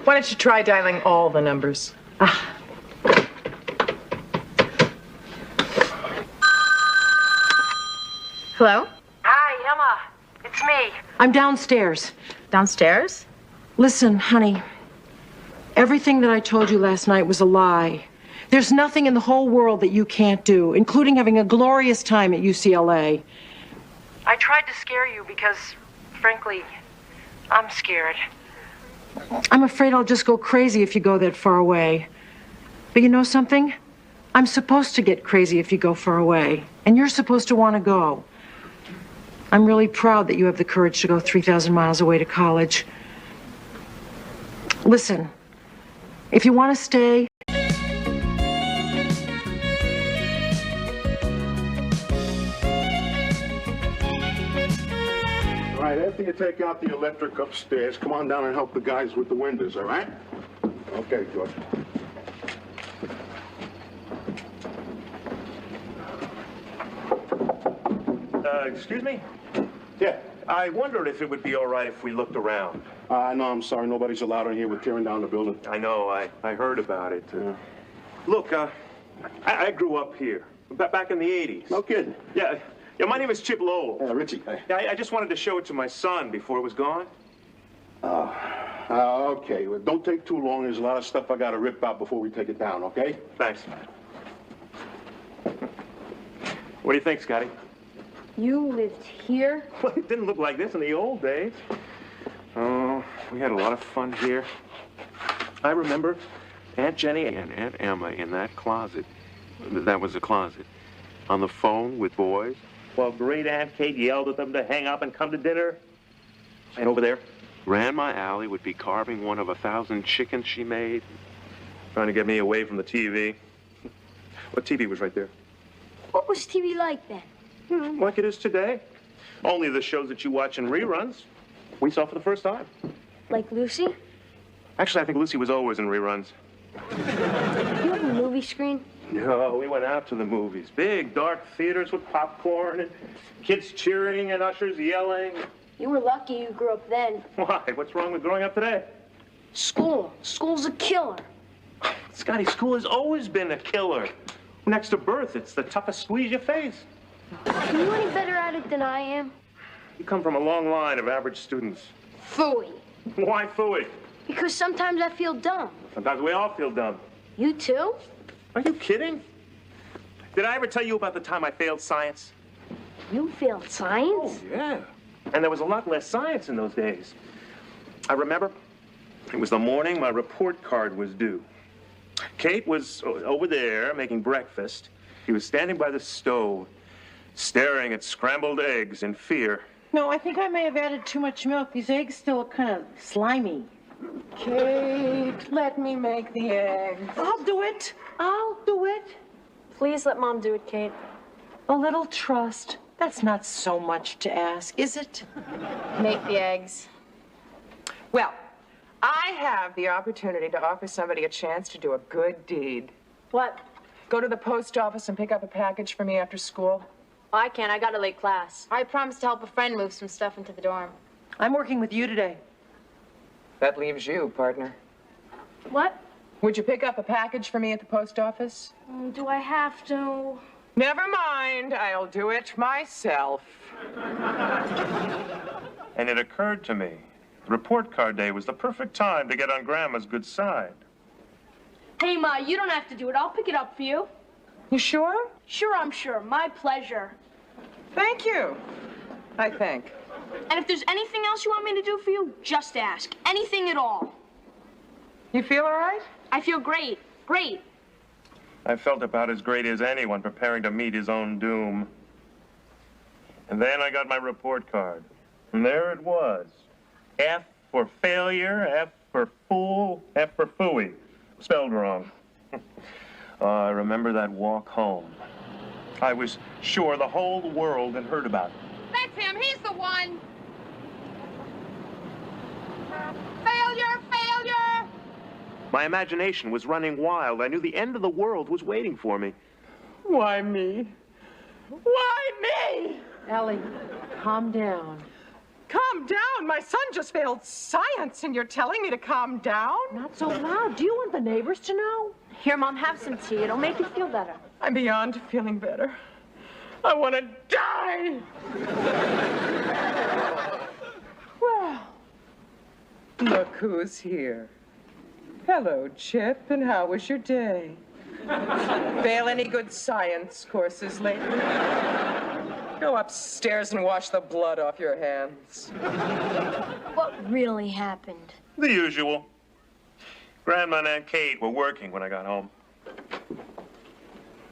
Why don't you try dialing all the numbers? Hello? Hi, Emma. It's me. I'm downstairs. Downstairs? Listen, honey. Everything that I told you last night was a lie. There's nothing in the whole world that you can't do, including having a glorious time at UCLA. I tried to scare you because, frankly, I'm scared. I'm afraid I'll just go crazy if you go that far away. But you know something? I'm supposed to get crazy if you go far away, and you're supposed to want to go. I'm really proud that you have the courage to go 3,000 miles away to college. Listen, if you want to stay... All right, after you take out the electric upstairs, come on down and help the guys with the windows, all right? Okay, George. Excuse me? Yeah. I wondered if it would be all right if we looked around. No, I'm sorry. Nobody's allowed in here. We're tearing down the building. I know. I heard about it. Look, I grew up here. Back in the 80s. No kidding. Yeah, my name is Chip Lowell. Yeah, Richie. Yeah, I just wanted to show it to my son before it was gone. Okay. Well, don't take too long. There's a lot of stuff I got to rip out before we take it down, okay? Thanks. What do you think, Scotty? You lived here? Well, it didn't look like this in the old days. Oh, we had a lot of fun here. I remember Aunt Jenny and Aunt Emma in that closet. That was a closet. On the phone with boys. While great Aunt Kate yelled at them to hang up and come to dinner. And over there, Grandma Allie would be carving one of 1,000 chickens she made. Trying to get me away from the TV. What TV was right there? What was TV like then? Like it is today. Only the shows that you watch in reruns, we saw for the first time. Like Lucy? Actually, I think Lucy was always in reruns. You have a movie screen? No, we went out to the movies. Big, dark theaters with popcorn and kids cheering and ushers yelling. You were lucky you grew up then. Why? What's wrong with growing up today? School. School's a killer. Scotty, school has always been a killer. Next to birth, it's the toughest squeeze you face. Are you any better at it than I am? You come from a long line of average students. Phooey. Why phooey? Because sometimes I feel dumb. Sometimes we all feel dumb. You too? Are you kidding? Did I ever tell you about the time I failed science? You failed science? Oh, yeah. And there was a lot less science in those days. I remember it was the morning my report card was due. Kate was over there making breakfast. He was standing by the stove, staring at scrambled eggs in fear. No, I think I may have added too much milk. These eggs still look kind of slimy. Kate, let me make the eggs. I'll do it. I'll do it. Please let Mom do it, Kate. A little trust. That's not so much to ask, is it? Make the eggs. Well, I have the opportunity to offer somebody a chance to do a good deed. What? Go to the post office and pick up a package for me after school. I can't. I got a late class. I promised to help a friend move some stuff into the dorm. I'm working with you today. That leaves you, partner. What? Would you pick up a package for me at the post office? Do I have to? Never mind. I'll do it myself. And it occurred to me, report card day was the perfect time to get on Grandma's good side. Hey, Ma, you don't have to do it. I'll pick it up for you. You sure? Sure, I'm sure. My pleasure. Thank you, I think. And if there's anything else you want me to do for you, just ask. Anything at all. You feel all right? I feel great. Great. I felt about as great as anyone preparing to meet his own doom. And then I got my report card. And there it was. F for failure, F for fool, F for phooey. Spelled wrong. I remember that walk home. I was sure the whole world had heard about it. That's him. He's the one. Failure, failure. My imagination was running wild. I knew the end of the world was waiting for me. Why me? Why me? Allie, calm down. Calm down. My son just failed science, and you're telling me to calm down? Not so loud. Do you want the neighbors to know? Here, Mom, have some tea. It'll make you feel better. I'm beyond feeling better. I want to die. Well, look who's here. Hello, Chip, and how was your day? Fail any good science courses lately? Go upstairs and wash the blood off your hands. What really happened? The usual. Grandma and Aunt Kate were working when I got home.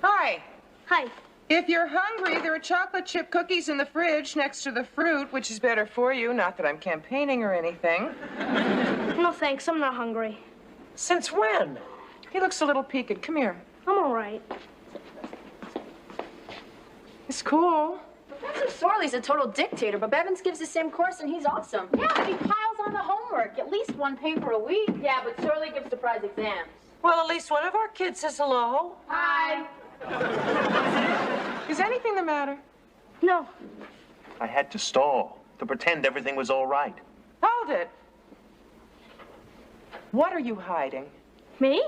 Hi. Hi. If you're hungry, there are chocolate chip cookies in the fridge next to the fruit, which is better for you. Not that I'm campaigning or anything. No, thanks. I'm not hungry. Since when? He looks a little peaked. Come here. I'm all right. It's cool. Professor Sorley's a total dictator, but Bevins gives the same course and he's awesome. Yeah, but he piles on the homework. At least one paper a week. Yeah, but Sorley gives surprise exams. Well, at least one of our kids says hello. Hi. Is anything the matter? No. I had to stall to pretend everything was all right. Hold it. What are you hiding? Me?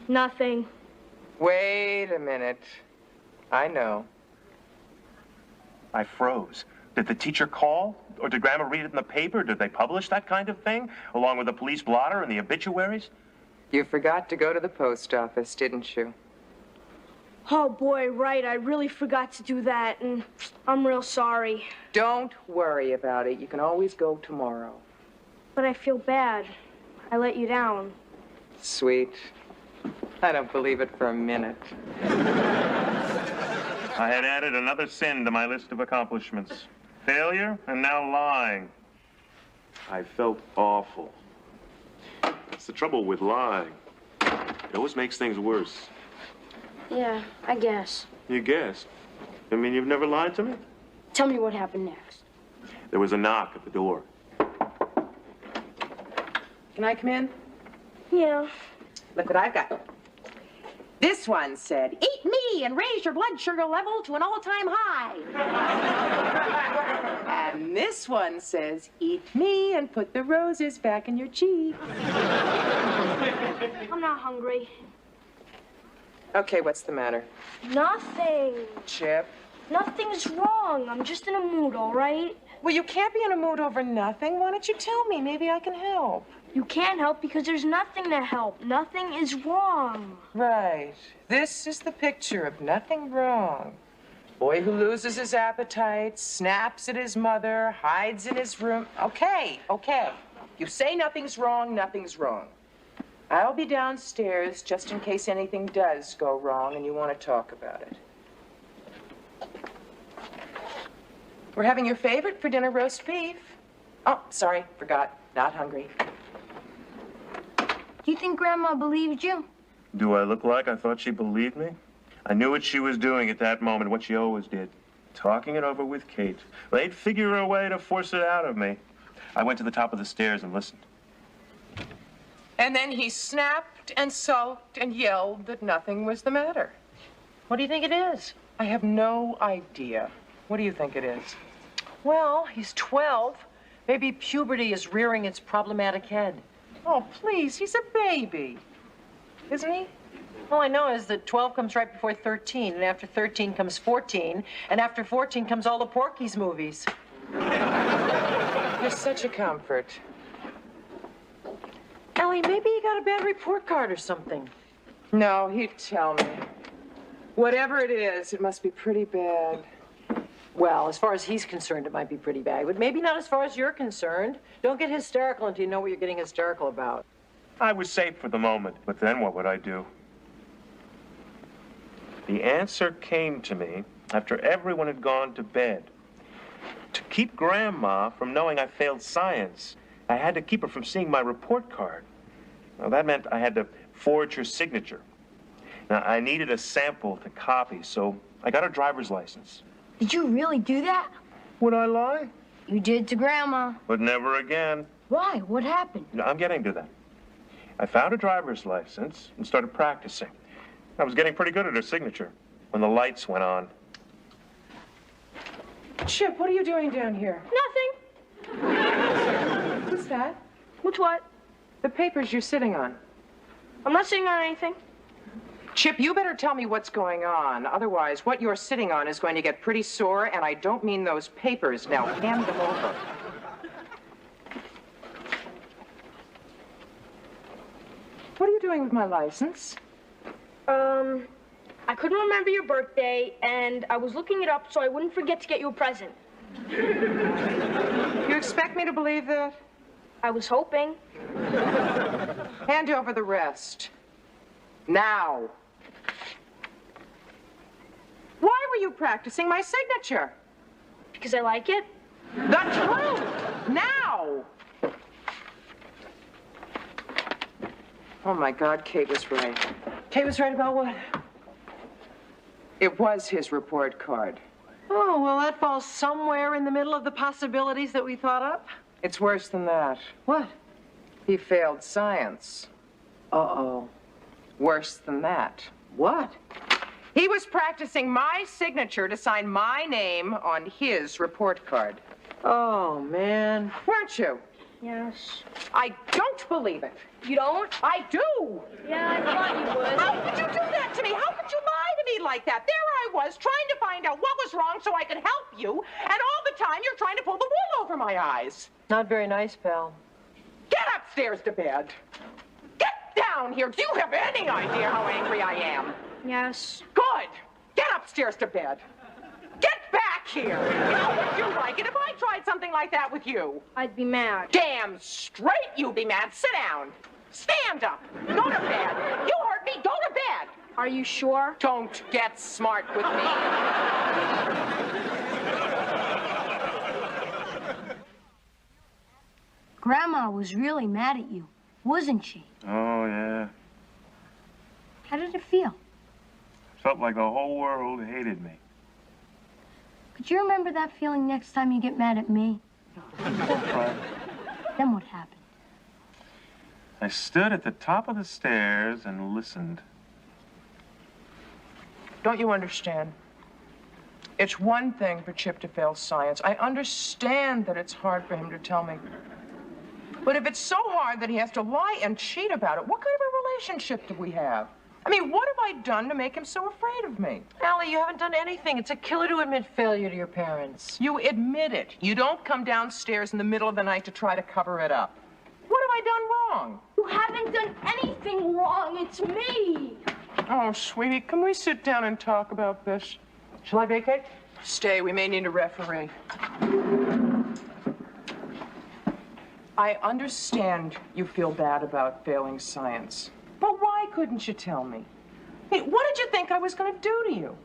Nothing. Wait a minute. I know. I froze. Did the teacher call? Or did Grandma read it in the paper? Did they publish that kind of thing? Along with the police blotter and the obituaries? You forgot to go to the post office, didn't you? Oh, boy, right. I really forgot to do that, and I'm real sorry. Don't worry about it. You can always go tomorrow. But I feel bad. I let you down. Sweet. I don't believe it for a minute. I had added another sin to my list of accomplishments. Failure and now lying. I felt awful. It's the trouble with lying. It always makes things worse. Yeah, I guess. You guessed? I mean, you've never lied to me? Tell me what happened next. There was a knock at the door. Can I come in? Yeah. Look what I've got. This one said, eat me and raise your blood sugar level to an all-time high. And this one says, eat me and put the roses back in your cheeks. I'm not hungry. Okay, what's the matter? Nothing. Chip? Nothing's wrong. I'm just in a mood, all right? Well, you can't be in a mood over nothing. Why don't you tell me? Maybe I can help. You can't help because there's nothing to help. Nothing is wrong. Right. This is the picture of nothing wrong. Boy who loses his appetite, snaps at his mother, hides in his room. Okay. You say nothing's wrong, nothing's wrong. I'll be downstairs just in case anything does go wrong and you want to talk about it. We're having your favorite for dinner, roast beef. Oh, sorry, forgot. Not hungry. Do you think Grandma believed you? Do I look like I thought she believed me? I knew what she was doing at that moment, what she always did. Talking it over with Kate. They'd figure a way to force it out of me. I went to the top of the stairs and listened. And then he snapped and sulked and yelled that nothing was the matter. What do you think it is? I have no idea. What do you think it is? Well, he's 12. Maybe puberty is rearing its problematic head. Oh, please, he's a baby. Isn't he? All I know is that 12 comes right before 13, and after 13 comes 14, and after 14 comes all the Porky's movies. You're such a comfort. Allie, maybe you got a bad report card or something. No, he'd tell me. Whatever it is, it must be pretty bad. Well, as far as he's concerned, it might be pretty bad, but maybe not as far as you're concerned. Don't get hysterical until you know what you're getting hysterical about. I was safe for the moment, but then what would I do? The answer came to me after everyone had gone to bed. To keep Grandma from knowing I failed science, I had to keep her from seeing my report card. Well, that meant I had to forge her signature. Now, I needed a sample to copy, so I got her driver's license. Did you really do that? Would I lie? You did to Grandma. But never again. Why? What happened? No, I'm getting to that. I found a driver's license and started practicing. I was getting pretty good at her signature when the lights went on. Chip, what are you doing down here? Nothing. What's that? What's what? The papers you're sitting on. I'm not sitting on anything. Chip, you better tell me what's going on. Otherwise, what you're sitting on is going to get pretty sore, and I don't mean those papers. Now, hand them over. What are you doing with my license? I couldn't remember your birthday, and I was looking it up so I wouldn't forget to get you a present. You expect me to believe that? I was hoping. Hand over the rest. Now. Why were you practicing my signature? Because I like it. The truth! Now! Oh, my God, Kate was right. Kate was right about what? It was his report card. Oh, well, that falls somewhere in the middle of the possibilities that we thought up. It's worse than that. What? He failed science. Uh-oh. Worse than that. What? He was practicing my signature to sign my name on his report card. Oh, man. Weren't you? Yes. I don't believe it. You don't? I do. Yeah, I thought you would. How could you do that to me? How could you lie to me like that? There I was, trying to find out what was wrong so I could help you, and all the time you're trying to pull the wool over my eyes. Not very nice, pal. Get upstairs to bed. Get down here. Do you have any idea how angry I am? Yes. Good. Get upstairs to bed. Get back here. How would you like it if I tried something like that with you? I'd be mad. Damn straight you'd be mad. Sit down. Stand up. Go to bed. You heard me. Go to bed. Are you sure? Don't get smart with me. Grandma was really mad at you, wasn't she? Oh, yeah. How did it feel? Felt like the whole world hated me. Could you remember that feeling next time you get mad at me? Right. Then what happened? I stood at the top of the stairs and listened. Don't you understand? It's one thing for Chip to fail science. I understand that it's hard for him to tell me. But if it's so hard that he has to lie and cheat about it, what kind of a relationship do we have? I mean, what have I done to make him so afraid of me? Allie, you haven't done anything. It's a killer to admit failure to your parents. You admit it. You don't come downstairs in the middle of the night to try to cover it up. What have I done wrong? You haven't done anything wrong. It's me. Oh, sweetie, can we sit down and talk about this? Shall I vacate? Stay. We may need a referee. I understand you feel bad about failing science. But why couldn't you tell me? I mean, what did you think I was going to do to you?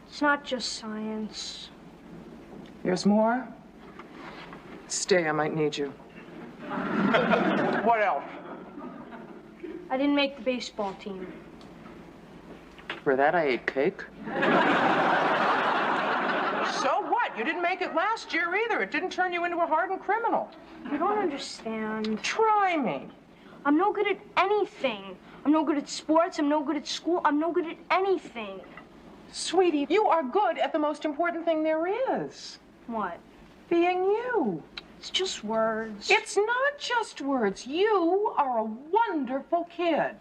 It's not just science. There's more? Stay, I might need you. What else? I didn't make the baseball team. For that, I ate cake. So what? You didn't make it last year either. It didn't turn you into a hardened criminal. You don't understand. Try me. I'm no good at anything. I'm no good at sports. I'm no good at school. I'm no good at anything. Sweetie, you are good at the most important thing there is. What? Being you. It's just words. It's not just words. You are a wonderful kid.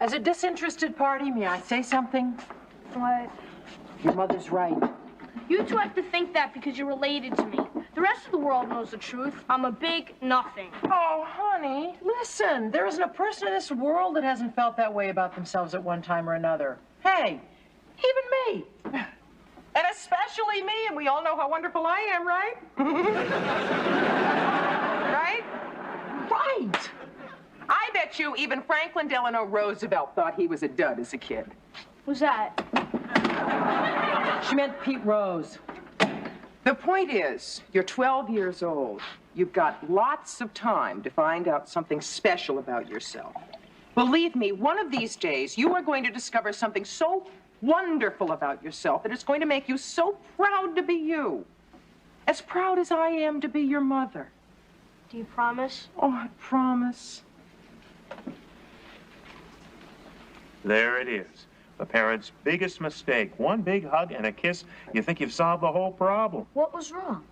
As a disinterested party, may I say something? What? Your mother's right. You two have to think that because you're related to me. The rest of the world knows the truth. I'm a big nothing. Oh, honey. Listen, there isn't a person in this world that hasn't felt that way about themselves at one time or another. Hey, even me. And especially me, and we all know how wonderful I am, right? Right? Right. I bet you even Franklin Delano Roosevelt thought he was a dud as a kid. Who's that? She meant Pete Rose. The point is, you're 12 years old. You've got lots of time to find out something special about yourself. Believe me, one of these days, you are going to discover something so wonderful about yourself that it's going to make you so proud to be you. As proud as I am to be your mother. Do you promise? Oh, I promise. There it is. The parent's biggest mistake. One big hug and a kiss. You think you've solved the whole problem. What was wrong?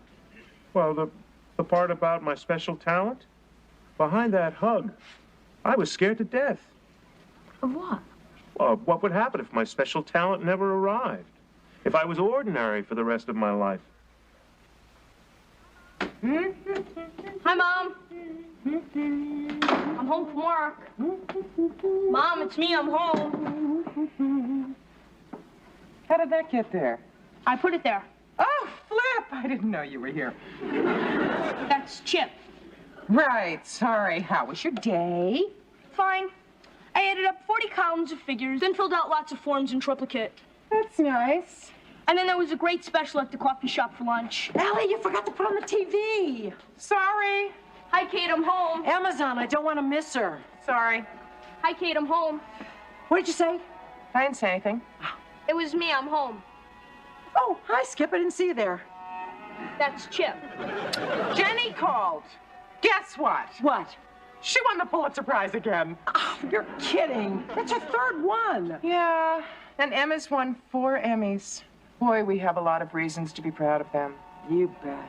Well, the part about my special talent? Behind that hug, I was scared to death. Of what? What would happen if my special talent never arrived? If I was ordinary for the rest of my life? Hi, Mom. I'm home from work. Mom, it's me. I'm home. How did that get there? I put it there. Oh, Flip! I didn't know you were here. That's Chip. Right, sorry. How was your day? Fine. I added up 40 columns of figures, then filled out lots of forms in triplicate. That's nice. And then there was a great special at the coffee shop for lunch. Allie, you forgot to put on the TV. Sorry. Hi, Kate, I'm home. Amazon, I don't want to miss her. Sorry. Hi, Kate, I'm home. What did you say? I didn't say anything. It was me, I'm home. Oh, hi, Skip. I didn't see you there. That's Chip. Jenny called. Guess what? What? She won the Pulitzer Prize again. Oh, you're kidding. That's her third one. Yeah, and Emma's won 4 Emmys. Boy, we have a lot of reasons to be proud of them. You bet.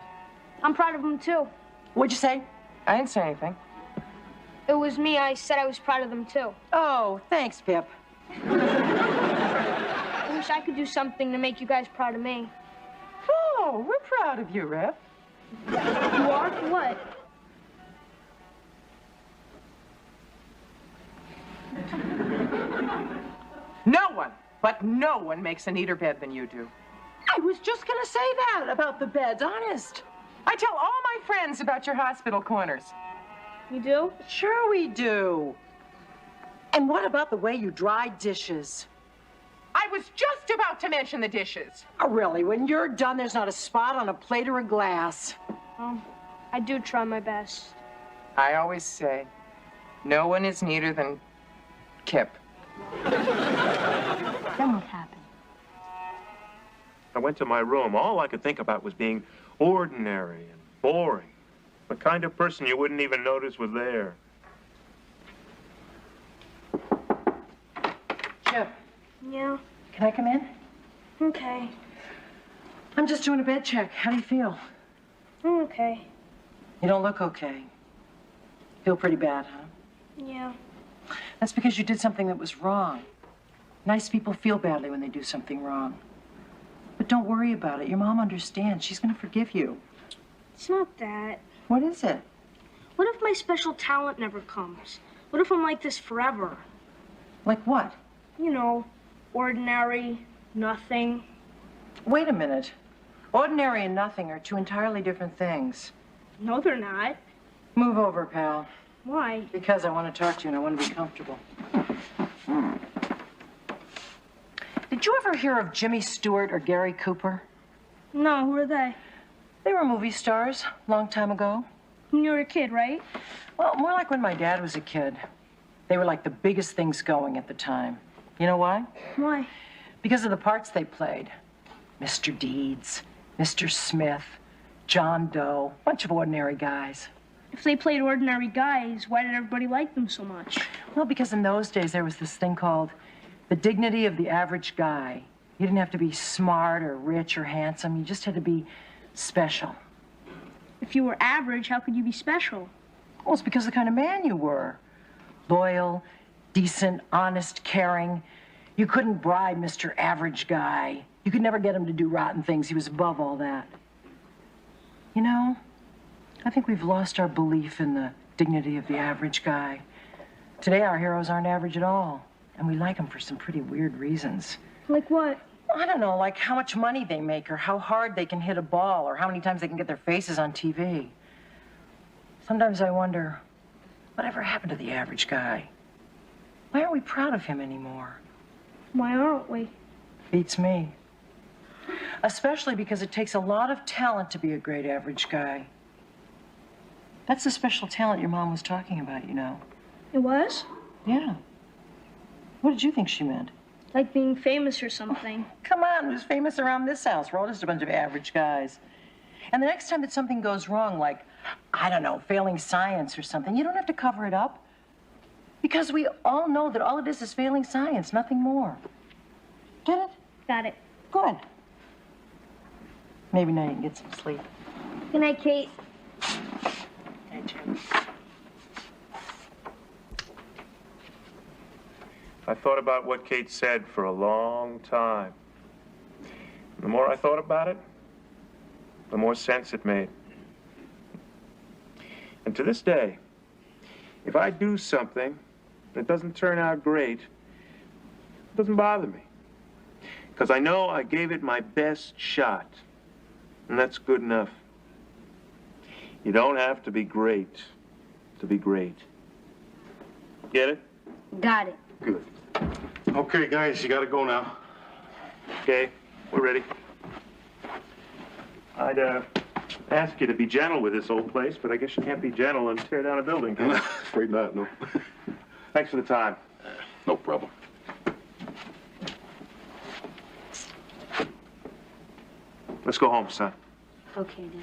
I'm proud of them, too. What'd you say? I didn't say anything. It was me. I said I was proud of them, too. Oh, thanks, Pip. I wish I could do something to make you guys proud of me. Oh, we're proud of you, Rip. You are? What? No one makes a neater bed than you do. I was just gonna say that about the beds, honest. I tell all my friends about your hospital corners. You do? Sure we do. And what about the way you dry dishes? I was just about to mention the dishes. Oh, really? When you're done, there's not a spot on a plate or a glass. I do try my best. I always say, no one is neater than Kip. Then what happened? I went to my room. All I could think about was being ordinary and boring. The kind of person you wouldn't even notice was there. Chip. Yeah. Can I come in? Okay. I'm just doing a bed check. How do you feel? I'm okay. You don't look okay. Feel pretty bad, huh? Yeah. That's because you did something that was wrong. Nice people feel badly when they do something wrong. But don't worry about it. Your mom understands. She's going to forgive you. It's not that. What is it? What if my special talent never comes? What if I'm like this forever? Like what? You know, ordinary, nothing. Wait a minute. Ordinary and nothing are two entirely different things. No, they're not. Move over, pal. Why? Because I want to talk to you and I want to be comfortable. Did you ever hear of Jimmy Stewart or Gary Cooper? No, who are they? They were movie stars a long time ago. When you were a kid, right? Well, more like when my dad was a kid. They were like the biggest things going at the time. You know why? Why? Because of the parts they played. Mr. Deeds, Mr. Smith, John Doe, bunch of ordinary guys. If they played ordinary guys, why did everybody like them so much? Well, because in those days there was this thing called the dignity of the average guy. You didn't have to be smart or rich or handsome. You just had to be special. If you were average, how could you be special? Well, it's because of the kind of man you were. Loyal, decent, honest, caring. You couldn't bribe Mr. Average Guy. You could never get him to do rotten things. He was above all that. You know, I think we've lost our belief in the dignity of the average guy. Today, our heroes aren't average at all. And we like them for some pretty weird reasons. Like what? I don't know, like how much money they make, or how hard they can hit a ball, or how many times they can get their faces on TV. Sometimes I wonder, whatever happened to the average guy? Why aren't we proud of him anymore? Why aren't we? Beats me. Especially because it takes a lot of talent to be a great average guy. That's the special talent your mom was talking about, you know. It was? Yeah. What did you think she meant? Like being famous or something. Come on, who's famous around this house? We're all just a bunch of average guys. And the next time that something goes wrong, like, I don't know, failing science or something, you don't have to cover it up. Because we all know that all it is failing science, nothing more. Get it? Got it. Good. Maybe now you can get some sleep. Good night, Kate. Hey, Jim. I thought about what Kate said for a long time. The more I thought about it, the more sense it made. And to this day, if I do something that doesn't turn out great, it doesn't bother me. Because I know I gave it my best shot, and that's good enough. You don't have to be great to be great. Get it? Got it. Good. Okay, guys, you gotta go now. Okay, we're ready. I'd ask you to be gentle with this old place, but I guess you can't be gentle and tear down a building, can you? Afraid not, no. Thanks for the time. No problem. Let's go home, son. Okay, Dad.